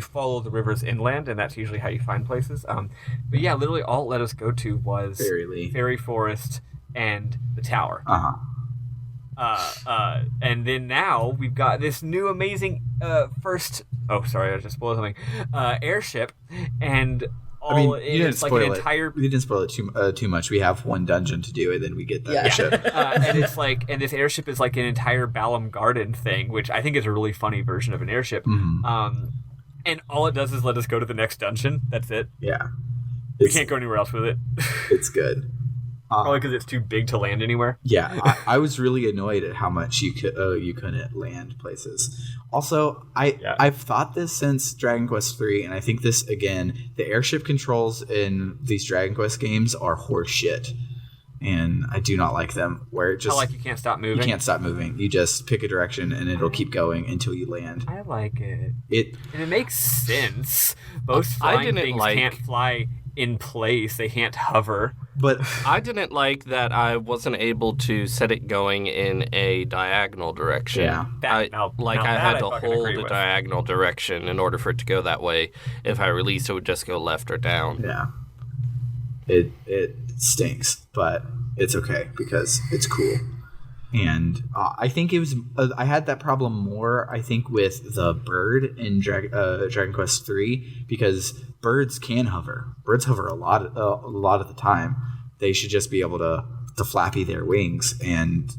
follow the rivers inland, and that's usually how you find places. But yeah, literally all it let us go to was Fairy Forest and the tower. And then now we've got this new amazing first... Oh, sorry, I just spoiled something. Airship, and... you didn't spoil it. We didn't spoil it too much. We have one dungeon to do, and then we get the airship. And it's and this airship is like an entire Balam Garden thing, which I think is a really funny version of an airship. Mm-hmm. And all it does is let us go to the next dungeon. That's it. Yeah. We can't go anywhere else with it. It's good. Probably because it's too big to land anywhere. Yeah, I was really annoyed at how much you couldn't land places. Also, I've thought this since Dragon Quest III, and I think this again. The airship controls in these Dragon Quest games are horse shit, and I do not like them. Where it just you can't stop moving. You can't stop moving. You just pick a direction, and it'll keep going until you land. I like it. And it makes sense. Most flying things can't fly in place. They can't hover. But I didn't like that I wasn't able to set it going in a diagonal direction. Yeah. I had to hold a diagonal direction in order for it to go that way. If I released, it would just go left or down. Yeah. It stinks, but it's okay because it's cool. And I think it was I had that problem more, I think, with the bird in Dragon Quest III, because birds can hover. Birds hover a lot of the time. They should just be able to flappy their wings and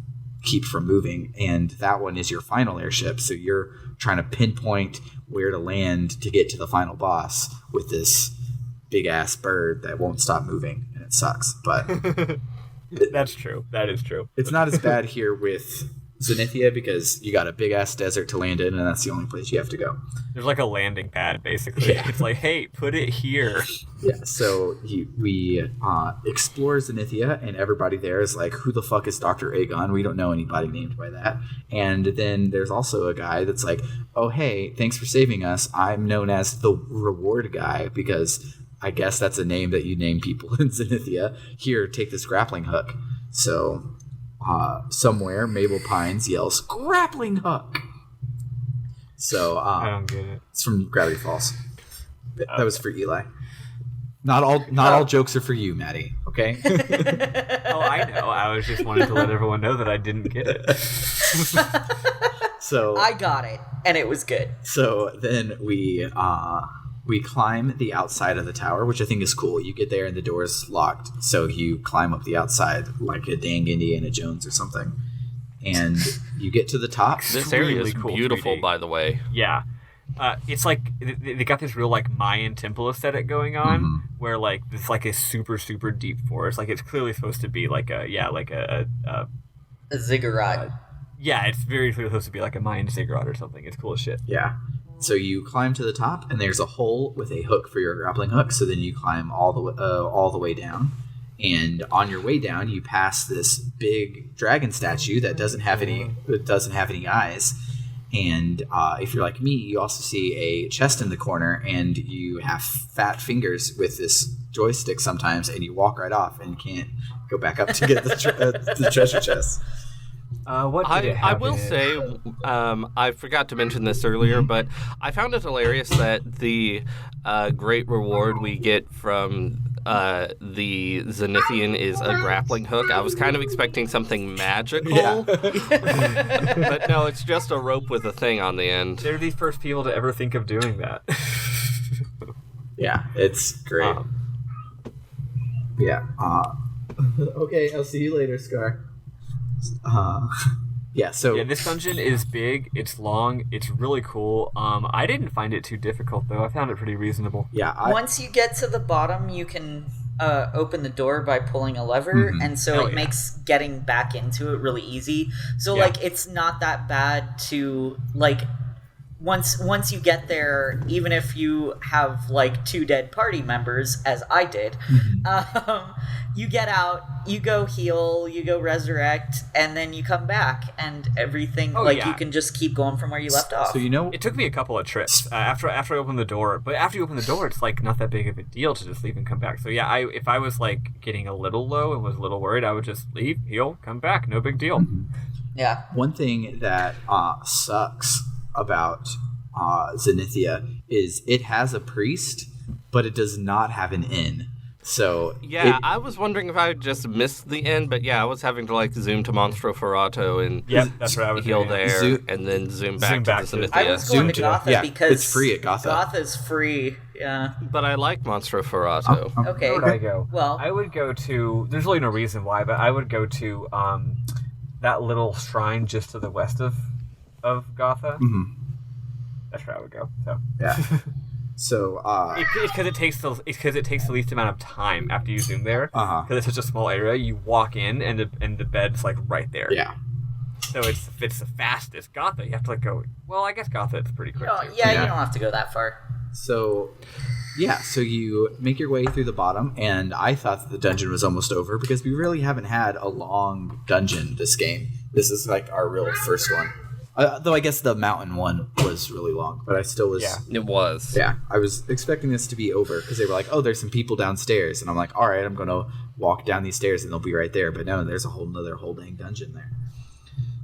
keep from moving. And that one is your final airship, so you're trying to pinpoint where to land to get to the final boss with this big ass bird that won't stop moving, and it sucks. But that's true. That is true. It's not as bad here with Zenithia because you got a big ass desert to land in, and that's the only place you have to go. There's like a landing pad, basically. Yeah. It's like, hey, put it here. Yeah. So we explore Zenithia, and everybody there is like, "Who the fuck is Dr. Aegon? We don't know anybody named by that." And then there's also a guy that's like, "Oh, hey, thanks for saving us. I'm known as the reward guy because." I guess that's a name that you name people in Zenithia. Here, take this grappling hook. So, somewhere, Mabel Pines yells, "Grappling hook!" So, I don't get it. It's from Gravity Falls. That was for Eli. Not all jokes are for you, Maddie, okay? Oh, I know. I was just wanting to let everyone know that I didn't get it. So I got it, and it was good. So, then we climb the outside of the tower, which I think is cool. You get there and the door's locked, so you climb up the outside like a dang Indiana Jones or something. And you get to the top. This area is beautiful, 3D. By the way. Yeah. it's like they got this real like Mayan temple aesthetic going on, where like it's like a super super deep forest. Like it's clearly supposed to be like a ziggurat. Yeah, it's very clearly supposed to be like a Mayan ziggurat or something. It's cool as shit. Yeah. So you climb to the top, and there's a hole with a hook for your grappling hook. So then you climb all the way down, and on your way down, you pass this big dragon statue that doesn't have any eyes. And if you're like me, you also see a chest in the corner, and you have fat fingers with this joystick sometimes, and you walk right off, and you can't go back up to get the treasure chest. I will say, I forgot to mention this earlier, but I found it hilarious that the great reward we get from the Zenithian is a grappling hook. I was kind of expecting something magical, but no, it's just a rope with a thing on the end. They're the first people to ever think of doing that. Yeah, it's great. Yeah. Okay, I'll see you later, Scar. So this dungeon is big, it's long, it's really cool. I didn't find it too difficult though. I found it pretty reasonable. Once you get to the bottom, you can open the door by pulling a lever, and so it makes getting back into it really easy. So like it's not that bad to like once you get there, even if you have like 2 dead party members, as I did, you get out, you go heal, you go resurrect, and then you come back, and everything you can just keep going from where you left off. So it took me a couple of trips after I opened the door, but after you open the door, it's like not that big of a deal to just leave and come back. So if I was like getting a little low and was a little worried, I would just leave, heal, come back, no big deal. Yeah. One thing that sucks about Zenithia is it has a priest, but it does not have an inn. So I was wondering if I would just miss the inn, but I was having to like zoom to Monstro Ferrato and that's what I was heal doing. there, and then zoom back to Zenithia. I was going to Gotha because it's free at Gotha. Gotha's free. Yeah. But I like Monstro Ferrato. Okay. Where would I go? Well, I would go to. There's really no reason why, but I would go to that little shrine just to the west of Gotha. That's where I would go. So So it's because it takes the least amount of time after you zoom there. Because it's such a small area, you walk in and the bed's like right there. Yeah. So it's the fastest. Gotha, you have to like go. Well, I guess Gotha it's pretty quick. Too. You don't have to go that far. So you make your way through the bottom, and I thought that the dungeon was almost over because we really haven't had a long dungeon this game. This is like our real first one. Though I guess the mountain one was really long, but I still was... Yeah, it was. Yeah, I was expecting this to be over because they were like, oh, there's some people downstairs. And I'm like, all right, I'm going to walk down these stairs and they'll be right there. But no, there's a whole dang dungeon there.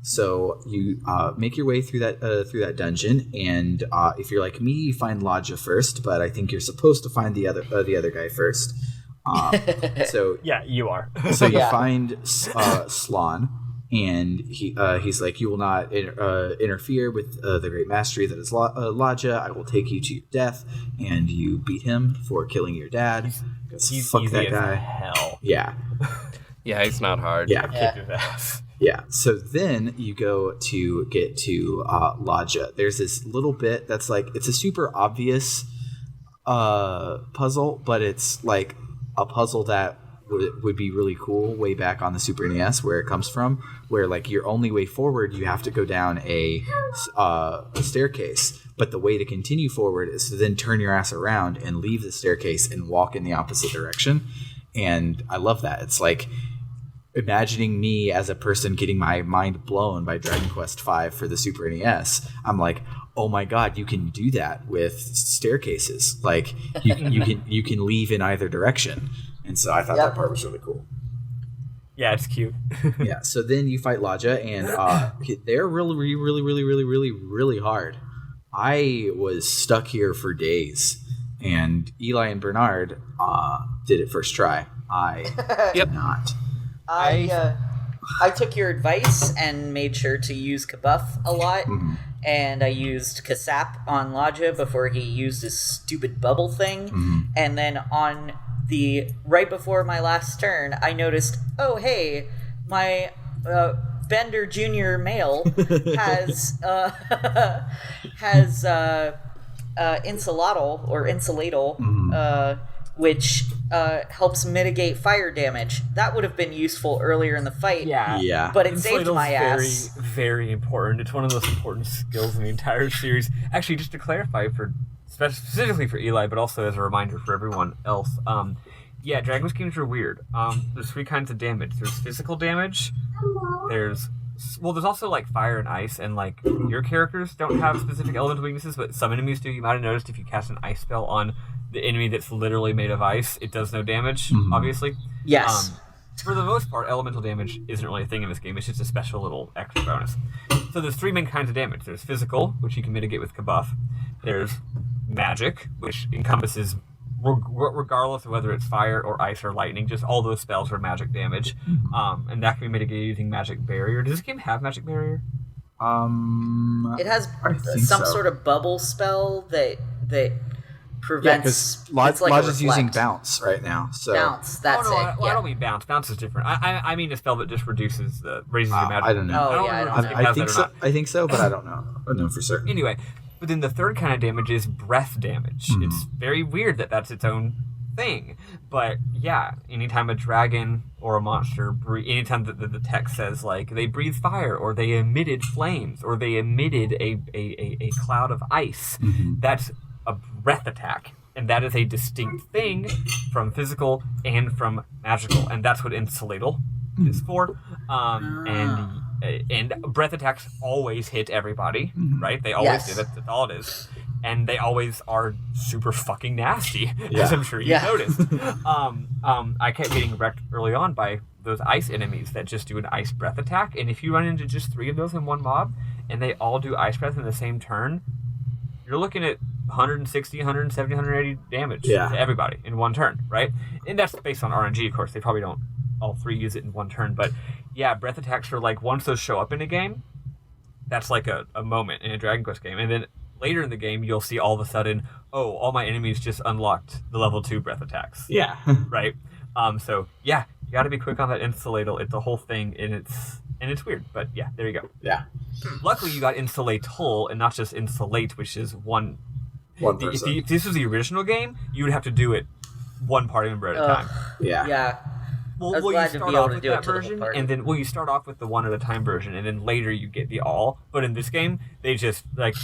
So you make your way through that dungeon, and if you're like me, you find Lodja first, but I think you're supposed to find the other guy first. So yeah, you are. So you find Slan. And he's like, you will not interfere with the great mastery that is Lodja. I will take you to your death. And you beat him for killing your dad. He's fuck easy that as guy. Hell. Yeah. Yeah, he's not hard. Yeah. Kick his ass. Yeah. So then you go to get to Lodja. There's this little bit that's like, it's a super obvious puzzle, but it's like a puzzle that would be really cool way back on the Super NES, where it comes from, where like your only way forward, you have to go down a staircase, but the way to continue forward is to then turn your ass around and leave the staircase and walk in the opposite direction. And I love that. It's like imagining me as a person getting my mind blown by Dragon Quest V for the Super NES. I'm like, oh my god, you can do that with staircases. Like you can leave in either direction. And so I thought that part was really cool. Yeah, it's cute. Yeah, so then you fight Lodja, and they're really hard. I was stuck here for days, and Eli and Bernard did it first try. I did not. I took your advice and made sure to use Kabuff a lot, and I used Kasap on Lodja before he used his stupid bubble thing, and then on right before my last turn, I noticed, oh hey, my Bender Junior male has Insulatol or Insulatal, which helps mitigate fire damage. That would have been useful earlier in the fight. Yeah. But it saved Insulator's my ass. Very, very important. It's one of the most important skills in the entire series. Actually, just to clarify, specifically for Eli, but also as a reminder for everyone else, Dragon Quest games are weird. There's 3 kinds of damage. There's physical damage. There's also like fire and ice, and like your characters don't have specific elemental weaknesses, but some enemies do. You might have noticed if you cast an ice spell on the enemy that's literally made of ice, it does no damage, obviously. Yes. For the most part, elemental damage isn't really a thing in this game. It's just a special little extra bonus. So there's 3 main kinds of damage. There's physical, which you can mitigate with Kabuff. There's magic, which encompasses regardless of whether it's fire or ice or lightning, just all those spells are magic damage. And that can be mitigated using magic barrier. Does this game have magic barrier? It has some sort of bubble spell that prevents. Lodge like is using bounce right now. So bounce. That's it. I don't mean bounce. Bounce is different. I mean a spell that just raises your magic. I don't know. I think so. I think so, but I don't know. I don't know for certain. Anyway, but then the third kind of damage is breath damage. It's very weird that that's its own thing. But yeah, anytime a dragon or a monster, anytime that the text says like they breathe fire or they emitted flames or they emitted a cloud of ice, that's a breath attack. And that is a distinct thing from physical and from magical. And that's what Insulatal is for. And breath attacks always hit everybody, right? They always do. That's all it is. And they always are super fucking nasty, as I'm sure you noticed. I kept getting wrecked early on by those ice enemies that just do an ice breath attack. And if you run into just 3 of those in one mob, and they all do ice breath in the same turn, you're looking at 160, 170, 180 damage to everybody in one turn, right? And that's based on RNG, of course. They probably don't all 3 use it in one turn, but yeah, breath attacks are like, once those show up in a game, that's like a moment in a Dragon Quest game. And then later in the game, you'll see all of a sudden, all my enemies just unlocked the level 2 breath attacks. Yeah. Right? So yeah, you gotta be quick on that Insulatal. It's a whole thing, and it's weird, but yeah, there you go. Yeah. Luckily, you got Insulatal and not just Insulate, which is one person. If this was the original game, you would have to do it one party member at a time. Yeah. Well, you start off with that version, and then you start off with the one at a time version, and then later you get the all. But in this game, they just like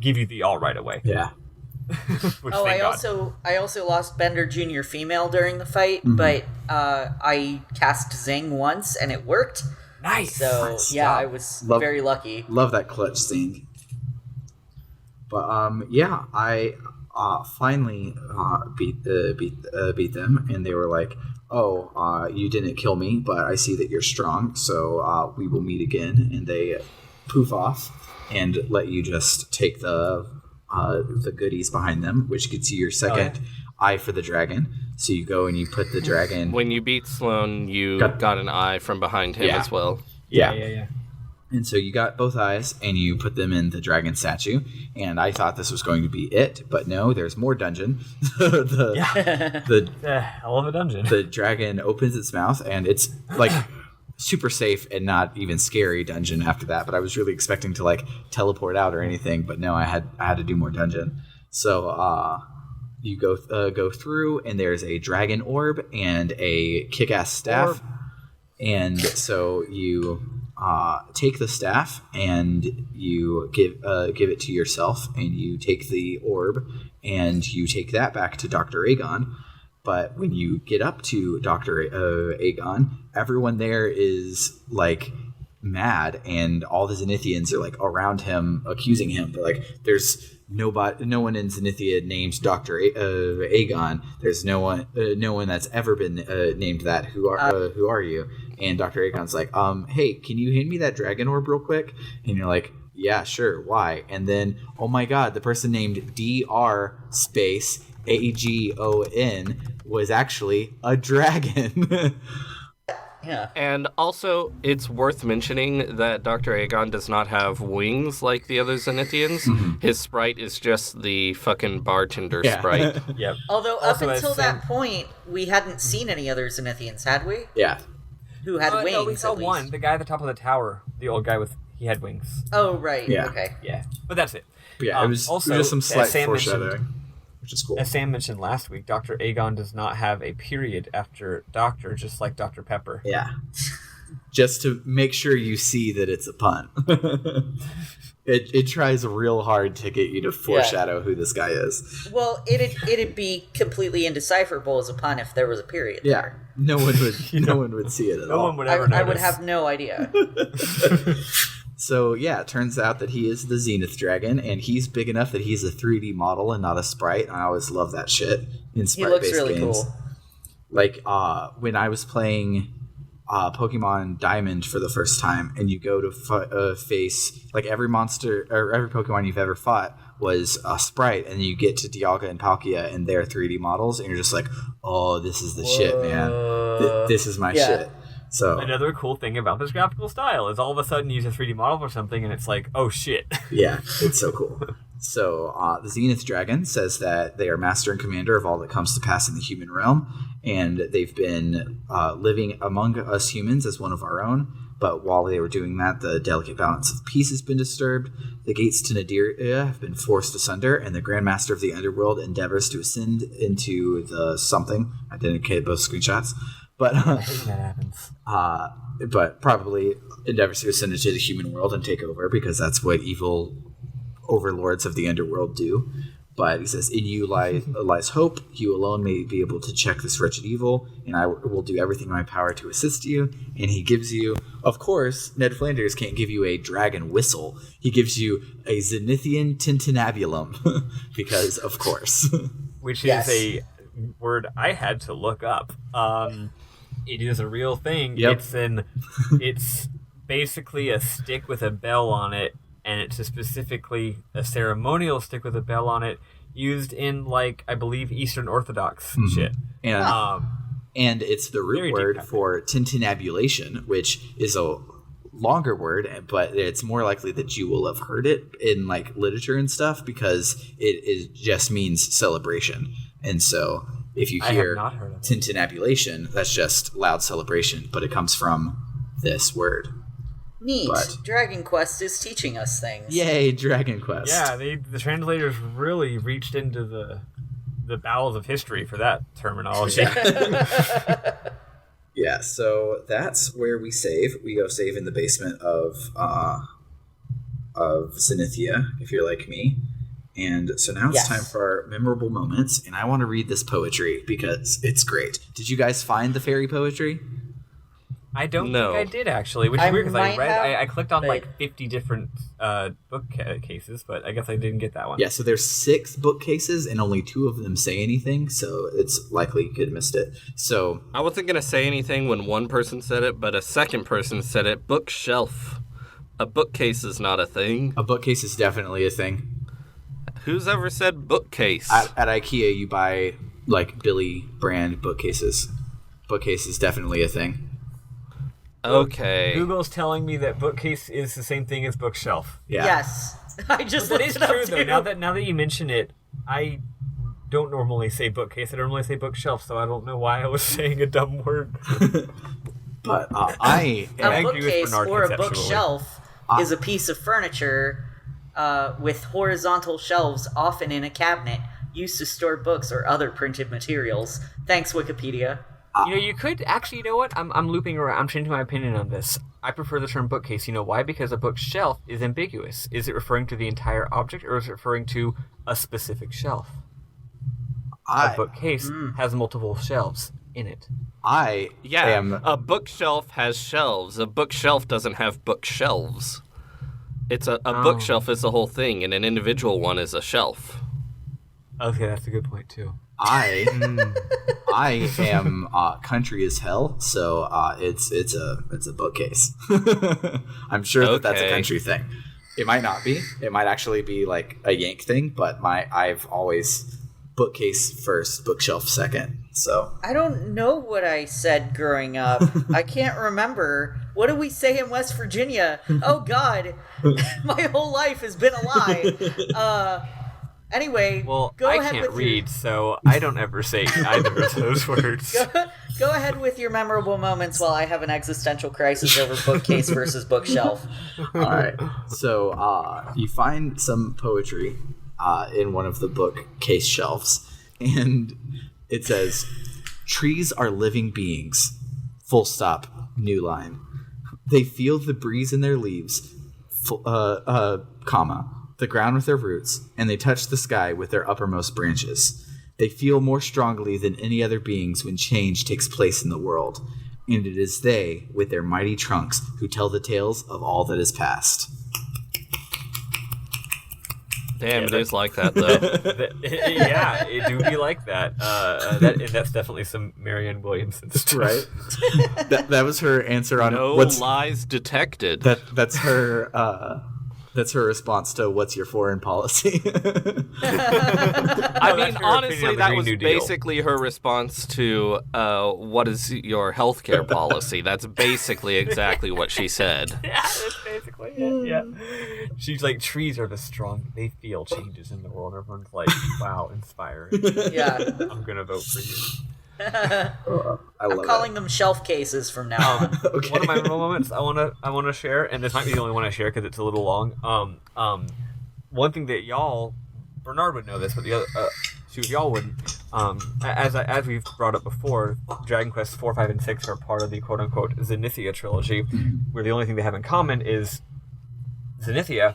give you the all right away. Yeah. I also lost Bender Jr. female during the fight, but I cast Zing once and it worked. Nice. So yeah, I was very lucky. Love that clutch Zing. But I finally beat them, and they were like, you didn't kill me, but I see that you're strong, so we will meet again. And they poof off and let you just take the goodies behind them, which gets you your second eye for the dragon. So you go and you put the dragon. When you beat Sloan, you got an eye from behind him as well. Yeah. And so you got both eyes, and you put them in the dragon statue. And I thought this was going to be it, but no, there's more dungeon. The hell of a dungeon. The dragon opens its mouth, and it's like super safe and not even scary dungeon after that. But I was really expecting to like teleport out or anything, but no, I had to do more dungeon. So you go through, and there's a dragon orb and a kick-ass staff. And so you take the staff and you give it to yourself, and you take the orb and you take that back to Dr. Aegon. But when you get up to Dr. Aegon, everyone there is like mad, and all the Zenithians are like around him, accusing him. But like, there's no one in Zenithia named Dr. Aegon. There's no one that's ever been named that. Who are you? And Dr. Aegon's like, hey, can you hand me that dragon orb real quick? And you're like, yeah, sure. Why? And then, oh my God, the person named Dr. Space Agon was actually a dragon. Yeah. And also, it's worth mentioning that Dr. Aegon does not have wings like the other Zenithians. His sprite is just the fucking bartender sprite. Yep. Although up until that point, we hadn't seen any other Zenithians, had we? Yeah. Who had wings? No, we saw one. The guy at the top of the tower. The old guy with He had wings. Oh, right. Yeah. Okay. Yeah, but that's it. But yeah, it was also, just some as slight Sam foreshadowing, mentioned- which is cool. As Sam mentioned last week, Dr. Aegon does not have a period after Doctor, just like Dr. Pepper. Yeah. Just to make sure you see that it's a pun. It tries real hard to get you to foreshadow who this guy is. Well, it'd be completely indecipherable as a pun if there was a period. Yeah. there. No one would see it at No all. one would ever notice. I would have no idea. So yeah, it turns out that he is the Zenith Dragon, and he's big enough that he's a 3D model and not a sprite. I always love that shit in He sprite-based looks really games. cool. Like when I was playing Pokemon Diamond for the first time, and you go to face like every monster or every Pokemon you've ever fought was a sprite, and you get to Dialga and Palkia and they're 3D models, and you're just like, oh, this is the shit, man. This is my shit. So Another cool thing about this graphical style is all of a sudden you use a 3D model for something and it's like, oh shit. yeah, it's so cool. So the Zenith Dragon says that they are master and commander of all that comes to pass in the human realm, and they've been living among us humans as one of our own. But while they were doing that, the delicate balance of peace has been disturbed. The gates to Nadiria have been forced asunder, and the Grand Master of the Underworld endeavors to ascend into the something. I didn't get both screenshots. But I hate when that happens. but probably endeavors to ascend into the human world and take over, because that's what evil overlords of the underworld do. But he says, in you lies hope. You alone may be able to check this wretched evil, and I will do everything in my power to assist you. And he gives you, of course, Ned Flanders can't give you a dragon whistle. He gives you a Zenithian tintinabulum, because of course. Which Yes. is a word I had to look up. It is a real thing. Yep. It's basically a stick with a bell on it, and it's specifically a ceremonial stick with a bell on it, used in, like, I believe Eastern Orthodox shit. And and it's the Very root deep word cut. for tintinabulation, which is a longer word, but it's more likely that you will have heard it in like literature and stuff, because it just means celebration. And so if you I have hear not heard of it. tintinabulation, that's just loud celebration, but it comes from this word. Neat. But- Dragon Quest is teaching us things. Yay, Dragon Quest. Yeah, the translators really reached into the bowels of history for that terminology. Yeah, so that's where we save. We go save in the basement of Zenithia, if you're like me. And so now it's Yes. time for our memorable moments, and I want to read this poetry because it's great. Did you guys find the fairy poetry? I don't No. think I did, actually, which I is weird because might have, I clicked on but- like 50 different bookcases, but I guess I didn't get that one. Yeah, so there's 6 bookcases, and only 2 of them say anything, so it's likely you could have missed it. So, I wasn't going to say anything when one person said it, but a second person said it. Bookshelf. A bookcase is not a thing. a bookcase is definitely a thing. Who's ever said bookcase? At IKEA, you buy, like, Billy brand bookcases. Bookcase is definitely a thing. Okay. Google's telling me that bookcase is the same thing as bookshelf. Yeah. Yes. I just That looked is it up true, though. too. Now that you mention it, I don't normally say bookcase. I normally say bookshelf, so I don't know why I was saying a dumb word. But I And I A agree with bookcase Bernard or a conceptually. bookshelf is a piece of furniture with horizontal shelves, often in a cabinet, used to store books or other printed materials. Thanks, Wikipedia. You know, you could actually. You know what? I'm looping around. I'm changing my opinion on this. I prefer the term bookcase. You know why? Because a bookshelf is ambiguous. Is it referring to the entire object, or is it referring to a specific shelf? A bookcase has multiple shelves in it. I Yeah, am a bookshelf has shelves. A bookshelf doesn't have bookshelves. It's a bookshelf is the whole thing, and an individual one is a shelf. Okay, that's a good point too. I am country as hell, so it's a bookcase. I'm sure that that's a Okay. country thing. It might not be. It might actually be like a Yank thing, but I've always bookcase first, bookshelf second. So I don't know what I said growing up. I can't remember. What do we say in West Virginia? Oh God, my whole life has been a lie. Anyway, Well, go I ahead can't with read, so I don't ever say either of those words. Go ahead with your memorable moments while I have an existential crisis over bookcase versus bookshelf. All right. So you find some poetry in one of the bookcase shelves, and it says, "Trees are living beings. Full stop. New line. They feel the breeze in their leaves, comma, the ground with their roots, and they touch the sky with their uppermost branches. They feel more strongly than any other beings when change takes place in the world, and it is they, with their mighty trunks, who tell the tales of all that is past." Damn, it is like that, though. Yeah, it do be like that. And that's definitely some Marianne Williamson stuff. Right? that was her answer on No what's lies detected. that's her response to what's your foreign policy. I mean, that's her opinion honestly, on the that Green was New Deal. basically her response to what is your healthcare policy. That's basically exactly what she said. Yeah, that's basically it. Yeah. She's like, trees are the strong. They feel changes in the world. Everyone's like, wow, inspiring. Yeah. I'm gonna vote for you. I love I'm calling them shelf cases from now on. Okay. One of my memorable moments I wanna share, and this might be the only one I share because it's a little long. One thing that y'all, Bernard would know this, but the other, y'all wouldn't. As we've brought up before, Dragon Quest 4, 5, and 6 are part of the quote unquote Zenithia trilogy, where the only thing they have in common is Zenithia.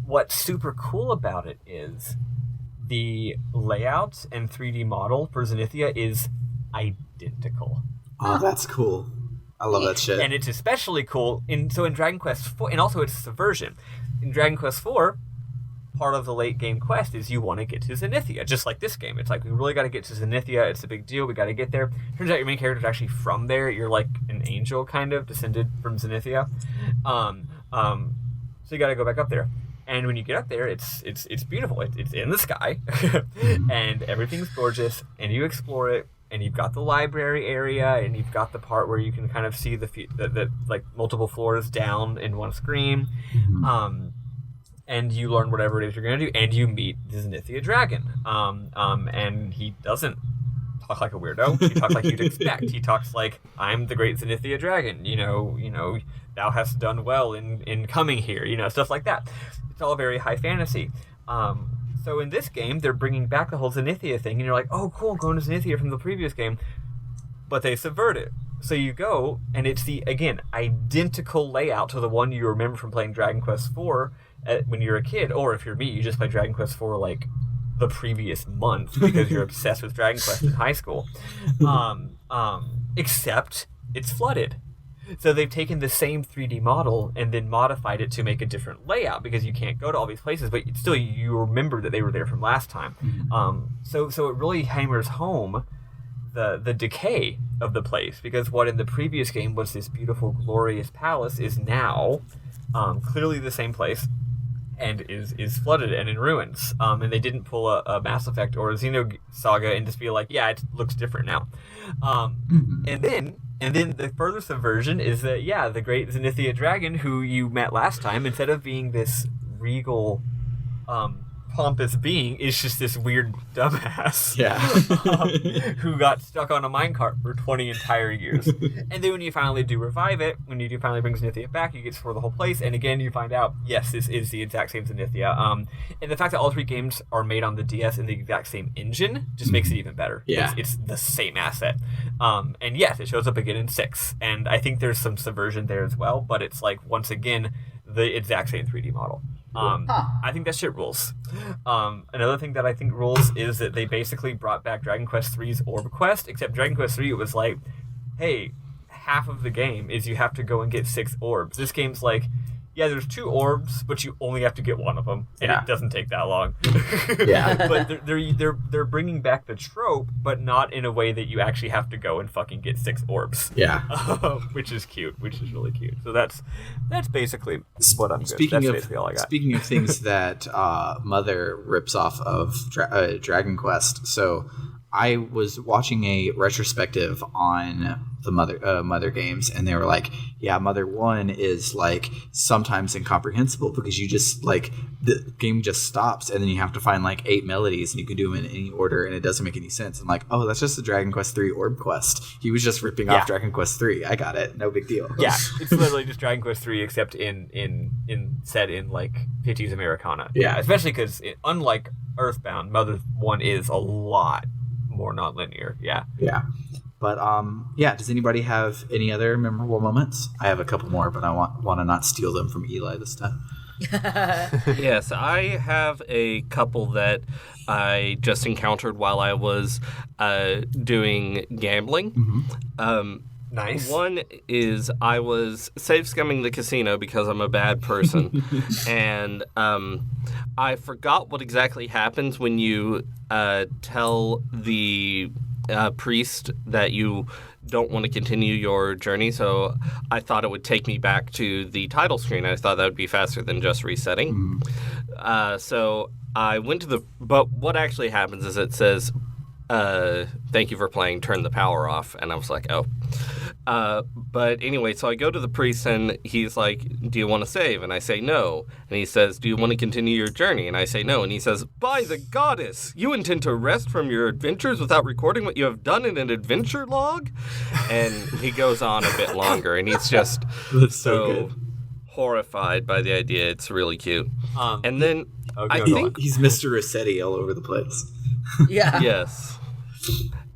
What's super cool about it is the layout and 3D model for Zenithia is identical. Oh, that's cool. I love that shit. And it's especially cool in Dragon Quest 4, and also it's a subversion. In Dragon Quest 4, part of the late game quest is you want to get to Zenithia, just like this game. It's like, we really got to get to Zenithia. It's a big deal. We got to get there. Turns out your main character is actually from there. You're like an angel, kind of, descended from Zenithia. So you got to go back up there. And when you get up there, it's beautiful. It's in the sky, and everything's gorgeous. And you explore it, and you've got the library area, and you've got the part where you can kind of see the like multiple floors down in one screen. And you learn whatever it is you're going to do, and you meet the Zenithia dragon. And he doesn't talk like a weirdo. He talks like you'd expect. He talks like, "I'm the great Zenithia dragon. You know, thou hast done well in coming here." Stuff like that. It's all very high fantasy. So in this game, they're bringing back the whole Zenithia thing, and you're like, "Oh, cool, going to Zenithia from the previous game," but they subvert it. So you go, and it's the, again, identical layout to the one you remember from playing Dragon Quest IV when you were a kid, or if you're me, you just played Dragon Quest IV like the previous month because you're obsessed with Dragon Quest in high school. Except it's flooded. So they've taken the same 3D model and then modified it to make a different layout because you can't go to all these places, but still you remember that they were there from last time. So it really hammers home the decay of the place, because what in the previous game was this beautiful, glorious palace is now clearly the same place and is flooded and in ruins. And they didn't pull a Mass Effect or a Xenosaga and just be like, yeah, it looks different now. And then the further subversion is that, yeah, the great Zenithia dragon who you met last time, instead of being this regal, pompous being, is just this weird dumbass. Yeah. Who got stuck on a minecart for 20 entire years. And then when you finally do revive it, when you do finally bring Zenithia back, you get to explore the whole place, and again you find out, yes, this is the exact same Zenithia. And the fact that all three games are made on the DS in the exact same engine just makes it even better. Yeah. It's the same asset. And yes, it shows up again in 6, and I think there's some subversion there as well, but it's like, once again, the exact same 3D model. I think that shit rules. Another thing that I think rules is that they basically brought back Dragon Quest III's Orb Quest, except Dragon Quest III, it was like, hey, half of the game is you have to go and get 6 orbs. This game's like, yeah, there's 2 orbs, but you only have to get one of them, and it doesn't take that long. Yeah. But they're bringing back the trope, but not in a way that you actually have to go and fucking get 6 orbs. Yeah. Which is cute, which is really cute. So that's basically what I'm good. Speaking That's basically all I got. Speaking of things that Mother rips off of Dragon Quest, so I was watching a retrospective on the Mother games, and they were like, yeah, Mother 1 is like sometimes incomprehensible because you just like the game just stops and then you have to find like 8 melodies and you can do them in any order and it doesn't make any sense. I'm like, oh, that's just the Dragon Quest 3 Orb Quest. He was just ripping off Dragon Quest 3. I got it. No big deal. Yeah, it's literally just Dragon Quest 3 except in set in like 50s Americana. Yeah. Especially because unlike Earthbound, Mother 1 is a lot more non-linear. Yeah. But does anybody have any other memorable moments? I have a couple more, but I want to not steal them from Eli this time. Yes, I have a couple that I just encountered while I was doing gambling. Mm-hmm. Nice. One is I was safe scumming the casino because I'm a bad person, and I forgot what exactly happens when you tell the priest that you don't want to continue your journey. So I thought it would take me back to the title screen. I thought that would be faster than just resetting. So I went to but what actually happens is it says, thank you for playing, turn the power off. And I was like, oh. But anyway, so I go to the priest and he's like, do you want to save? And I say no. And he says, do you want to continue your journey? And I say no. And he says, by the goddess, you intend to rest from your adventures without recording what you have done in an adventure log? And he goes on a bit longer and he's just so horrified by the idea. It's really cute. And then I think he's Mr. Rossetti all over the place. Yeah. Yes.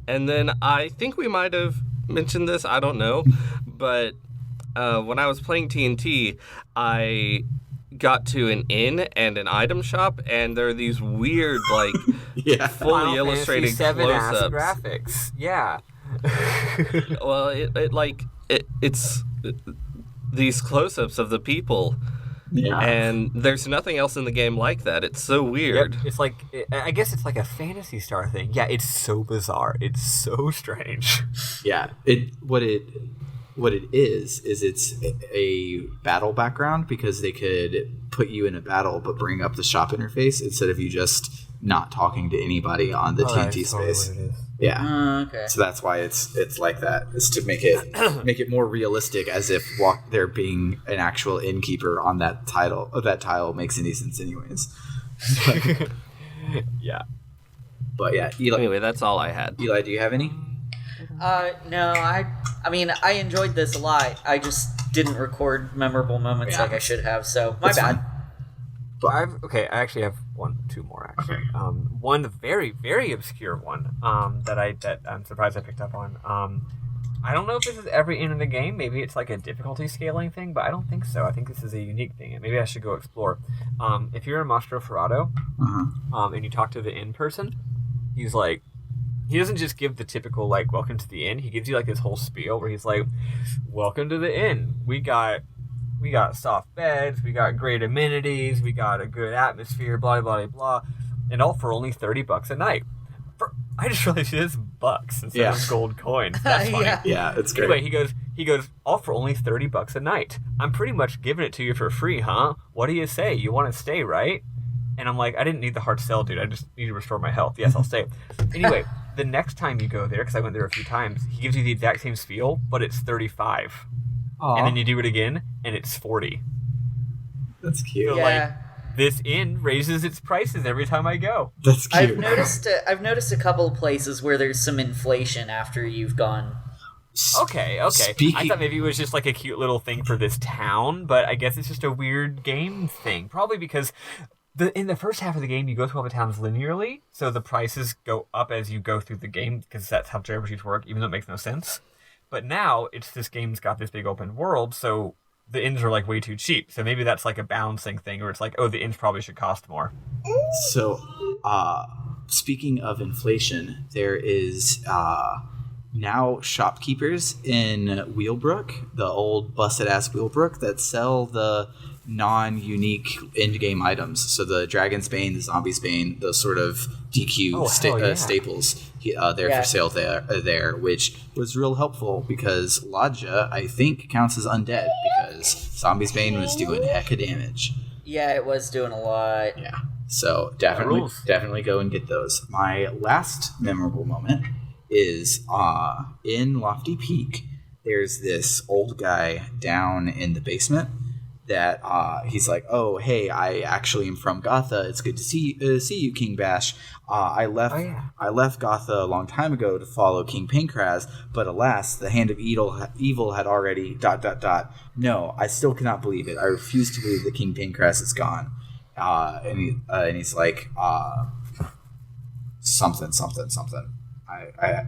And then I think we might have mentioned this, I don't know, but when I was playing TNT, I got to an inn and an item shop, and there are these weird, like, fully illustrated close-ups. Graphics. Yeah. Well, it's these close-ups of the people. Yeah. And there's nothing else in the game like that. It's so weird. Yep. It's like, I guess it's like a Phantasy Star thing. Yeah, it's so bizarre. It's so strange. Yeah. What it is it's a battle background because they could put you in a battle but bring up the shop interface instead of you just not talking to anybody on the TNT space. Totally what it is. Yeah. Okay. So that's why it's like that. Is to make it more realistic, as if there being an actual innkeeper on that title makes any sense, anyways. Yeah. But yeah, Eli. Anyway, that's all I had. Eli, do you have any? No. I mean, I enjoyed this a lot. I just didn't record memorable moments like I should have. So my bad. I actually have two more actually. Okay. One very, very obscure one that I'm surprised I picked up on. I don't know if this is every inn in the game. Maybe it's like a difficulty scaling thing, but I don't think so. I think this is a unique thing, and maybe I should go explore. If you're in Mastro Ferrato, and you talk to the inn person, he's like, he doesn't just give the typical like welcome to the inn. He gives you like this whole spiel where he's like, welcome to the inn. We got soft beds, we got great amenities, we got a good atmosphere, blah, blah, blah, and all for only $30 a night. I just realized it is bucks instead of gold coins. That's funny. Yeah, it's great. Anyway, he goes, all for only $30 a night. I'm pretty much giving it to you for free, huh? What do you say? You want to stay, right? And I'm like, I didn't need the hard sell, dude. I just need to restore my health. Yes, I'll stay. Anyway, the next time you go there, because I went there a few times, he gives you the exact same spiel, but it's 35. Aww. And then you do it again, and it's 40. That's cute. So, like, this inn raises its prices every time I go. That's cute. I've noticed a couple of places where there's some inflation after you've gone. Okay. I thought maybe it was just like a cute little thing for this town, but I guess it's just a weird game thing. Probably because in the first half of the game, you go through all the towns linearly, so the prices go up as you go through the game, because that's how JRPGs work, even though it makes no sense. But now, this game's got this big open world, so the inns are like way too cheap. So maybe that's like a balancing thing, where it's like, oh, the inns probably should cost more. So, speaking of inflation, there is now shopkeepers in Wheelbrook, the old busted-ass Wheelbrook, that sell the non-unique end-game items. So the Dragon's Bane, the Zombie's Bane, those sort of DQ staples, they're for sale there, which was real helpful because Lodja, I think, counts as undead because Zombie's Bane was doing heck of damage. Yeah, it was doing a lot. Yeah. So definitely go and get those. My last memorable moment is in Lofty Peak. There's this old guy down in the basement that he's like, oh, hey, I actually am from Gotha. It's good to see you, King Bash. I left Gotha a long time ago to follow King Pancraz, but alas, the hand of evil had already ... No, I still cannot believe it. I refuse to believe that King Pancraz is gone. And he's like, something.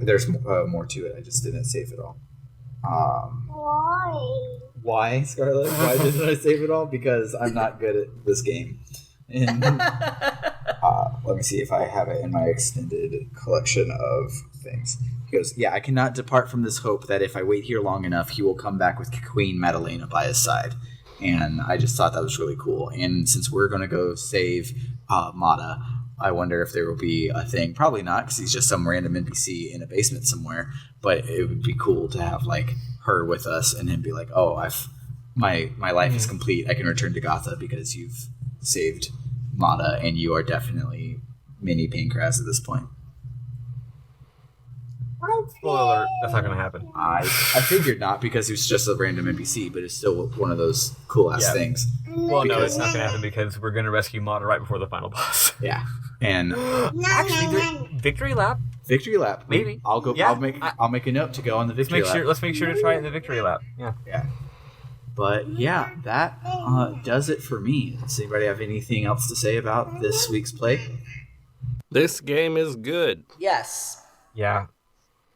There's more to it. I just didn't save it all. Why, Scarlett? Why didn't I save it all? Because I'm not good at this game. And let me see if I have it in my extended collection of things. He goes, yeah, I cannot depart from this hope that if I wait here long enough, he will come back with Queen Madalena by his side. And I just thought that was really cool. And since we're going to go save Mata, I wonder if there will be a thing. Probably not, because he's just some random NPC in a basement somewhere. But it would be cool to have like her with us, and then be like, "Oh, my life is complete. I can return to Gotha because you've saved Mata, and you are definitely mini Pancraz at this point." Spoiler alert, that's not going to happen. I figured not, because he was just a random NPC, but it's still one of those cool ass things. Well, no, it's not going to happen because we're going to rescue Mata right before the final boss. Yeah, and actually, victory lap. Victory lap. Maybe. I'll go. Yeah, I'll make a note to go on the victory lap. Let's make sure to try it in the victory lap. Yeah. Yeah. But yeah, that does it for me. Does anybody have anything else to say about this week's play? This game is good. Yes. Yeah.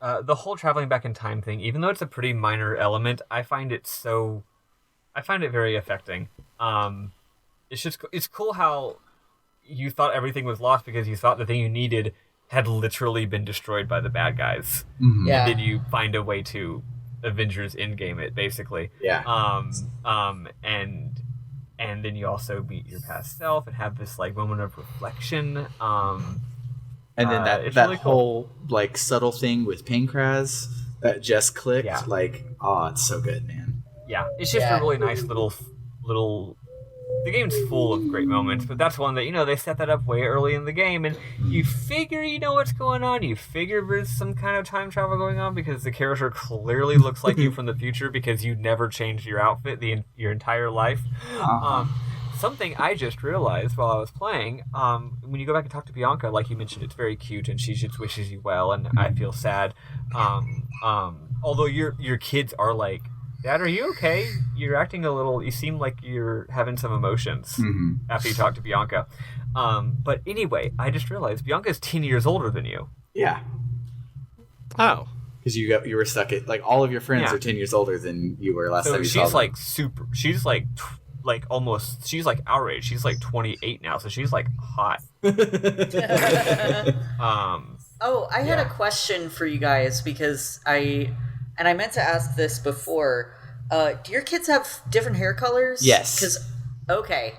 The whole traveling back in time thing, even though it's a pretty minor element, I find it very affecting. It's cool how you thought everything was lost because you thought the thing you needed had literally been destroyed by the bad guys. Mm-hmm. Yeah. And then you find a way to Avengers Endgame it, basically. Yeah. And then you also meet your past self and have this like moment of reflection. And then that really whole like subtle thing with Pancraz that just clicked. Yeah. Like, oh, it's so good, man. Yeah, it's just a really nice little. The game's full of great moments, but that's one that they set that up way early in the game, and you figure you know what's going on. You figure there's some kind of time travel going on because the character clearly looks like you from the future because you never changed your outfit your entire life. Something I just realized while I was playing, when you go back and talk to Bianca, like you mentioned, it's very cute and she just wishes you well, and I feel sad. Although your kids are like, Dad, are you okay? You're acting a little... You seem like you're having some emotions after you talk to Bianca. But anyway, I just realized Bianca's 10 years older than you. Yeah. Oh. Because you were stuck at... Like, all of your friends are 10 years older than you were last time you saw them. She's like super... She's like almost... She's like our age. She's like 28 now, so she's like hot. I had a question for you guys because I meant to ask this before. Do your kids have different hair colors? Yes. Okay.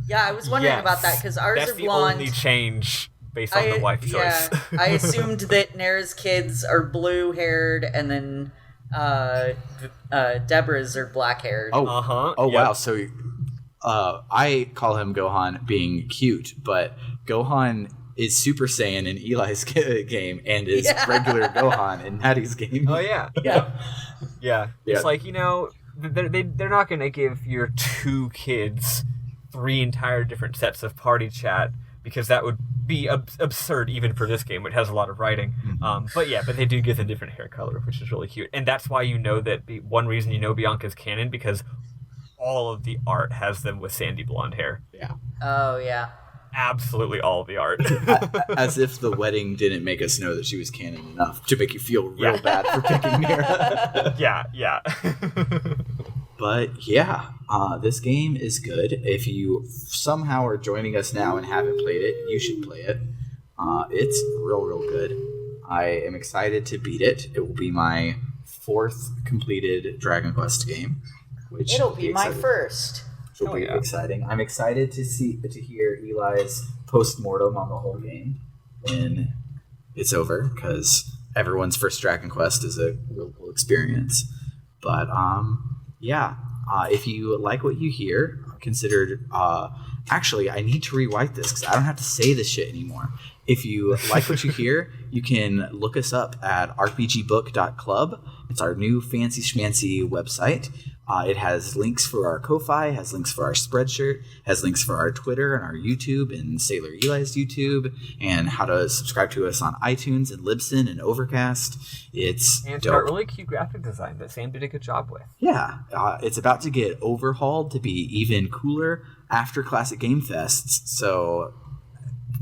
Yeah, I was wondering about that because ours are blonde. That's the only change based on the wife choice. Yeah, I assumed that Nara's kids are blue-haired and then Deborah's are black-haired. Wow. So I call him Gohan being cute, but Gohan is Super Saiyan in Eli's game and is regular Gohan in Natty's game. Oh, yeah. Yeah. It's like, they're not going to give your two kids 3 entire different sets of party chat because that would be absurd even for this game, which has a lot of writing. But they do give them different hair color, which is really cute. And that's why one reason Bianca's canon, because all of the art has them with sandy blonde hair. Yeah. Oh, yeah. Absolutely all of the art. As if the wedding didn't make us know that she was canon enough to make you feel real bad for picking Nara. Yeah. But this game is good. If you somehow are joining us now and haven't played it, you should play it. It's real good. I am excited to beat it. It will be my 4th completed Dragon Quest game. It'll be my first. Which will be exciting. I'm excited to hear Eli's post-mortem on the whole game when it's over, because everyone's first Dragon Quest is a real cool experience. But if you like what you hear, considered. Actually, I need to rewrite this because I don't have to say this shit anymore. If you like what you hear, you can look us up at rpgbook.club. It's our new fancy schmancy website. It has links for our Ko-Fi, has links for our Spreadshirt, has links for our Twitter and our YouTube and Sailor Eli's YouTube, and how to subscribe to us on iTunes and Libsyn and Overcast. It's And dope. our really cute graphic design that Sam did a good job with. Yeah, it's about to get overhauled to be even cooler after Classic Game Fests, so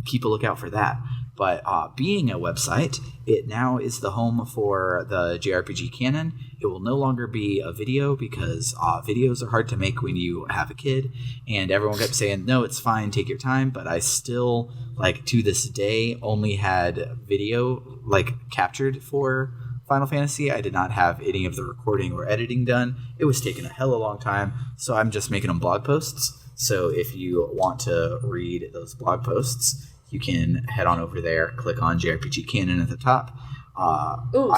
keep a lookout for that. But being a website, it now is the home for the JRPG canon. It will no longer be a video because videos are hard to make when you have a kid. And everyone kept saying, no, it's fine, take your time. But I still, like, to this day, only had video, like, captured for Final Fantasy. I did not have any of the recording or editing done. It was taking a hella long time. So I'm just making them blog posts. So if you want to read those blog posts, you can head on over there, click on JRPG Canon at the top.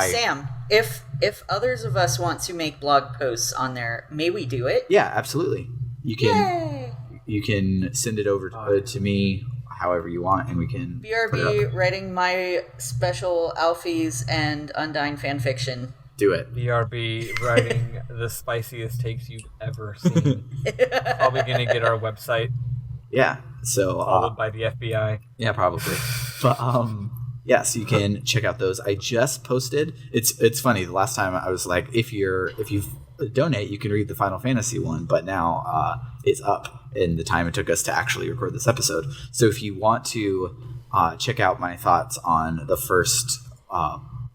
Sam, if others of us want to make blog posts on there, may we do it? Yeah, absolutely. You can. Yay! You can send it over to me however you want, and we can. put it BRB up. writing my special Alfies and Undyne fanfiction. Do it. BRB writing the spiciest takes you've ever seen. Probably gonna get our website Yeah. So. followed by the FBI. Yeah, probably. But yes, you can check out those. I just posted. It's funny. The last time I was like, if you donate, you can read the Final Fantasy one. But now it's up in the time it took us to actually record this episode. So if you want to check out my thoughts on the first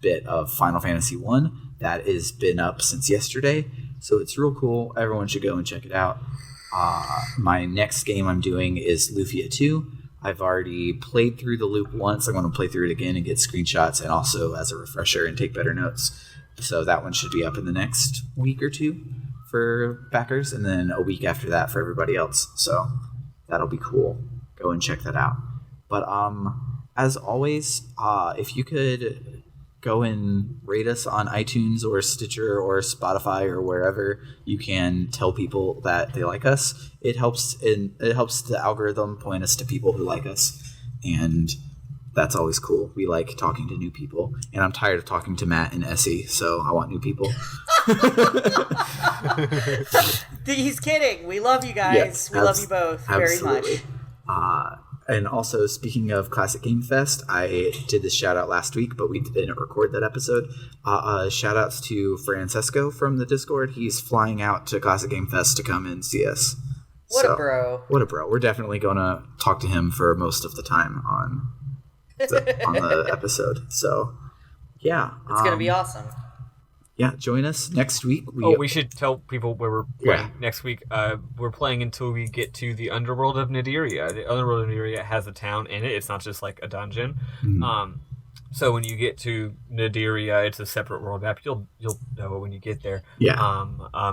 bit of Final Fantasy 1, that has been up since yesterday. So it's real cool. Everyone should go and check it out. My next game I'm doing is Lufia 2. I've already played through the loop once. I'm going to play through it again and get screenshots and also as a refresher and take better notes. So that one should be up in the next week or two for backers, and then a week after that for everybody else. So that'll be cool. Go and check that out. But as always, if you could go and rate us on iTunes or Stitcher or Spotify or wherever you can tell people that they like us. It helps the algorithm point us to people who like us, and that's always cool. We like talking to new people, and I'm tired of talking to Matt and Essie, so I want new people. He's kidding. We love you guys. Yes, we love you both very much. And also, speaking of Classic Game Fest, I did this shout out last week, but we didn't record that episode. Shout outs to Francesco from the Discord. He's flying out to Classic Game Fest to come and see us. What a bro. What a bro. We're definitely going to talk to him for most of the time on the episode. So, yeah. It's going to be awesome. Yeah, join us next week. We should tell people where we're playing Yeah. next week. We're playing until we get to the Underworld of Nadiria. The Underworld of Nadiria has a town in it. It's not just like a dungeon. So when you get to Nadiria, it's a separate world map. You'll know when you get there. Yeah.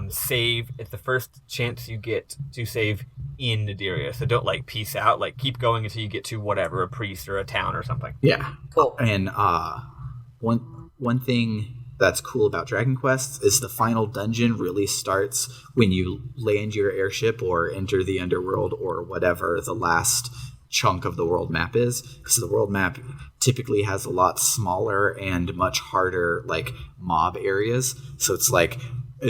Save at the first chance you get to save in Nadiria. So don't peace out. Keep going until you get to whatever, a priest or a town or something. Yeah. Cool. And one thing that's cool about Dragon Quest is the final dungeon really starts when you land your airship or enter the underworld or whatever the last chunk of the world map is, because the world map typically has a lot smaller and much harder mob areas. So it's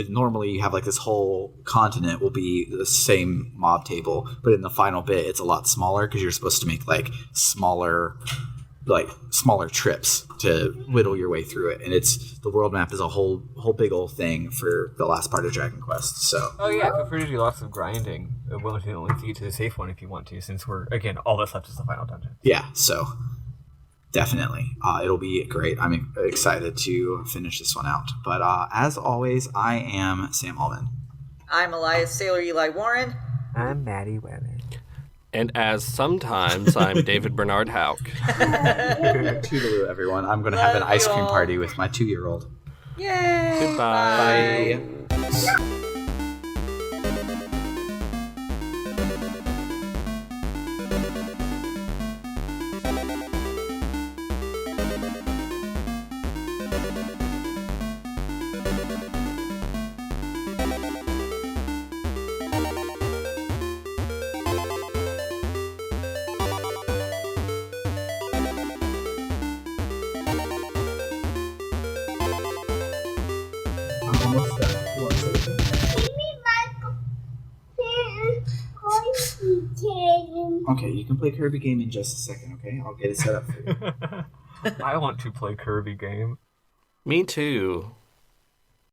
normally you have this whole continent will be the same mob table, but in the final bit it's a lot smaller because you're supposed to make smaller trips to whittle your way through it, and the world map is a whole big old thing for the last part of Dragon Quest. So Oh yeah, feel free to do lots of grinding. Well, to only get to the safe one if you want to, since we're all that's left is the final dungeon. yeah, so definitely it'll be great. I'm excited to finish this one out. But as always, I am Sam Allman. I'm Elias Sailor Eli Warren. I'm Maddie Webber. And as sometimes, I'm David Bernard Hauk. Toodaloo, everyone. I'm going to have an Love ice you cream all. party with my 2-year-old. Yay! Goodbye. Bye. almost done. One second. Okay, you can play Kirby game in just a second, okay? I'll get it set up for you. I want to play Kirby game. Me too.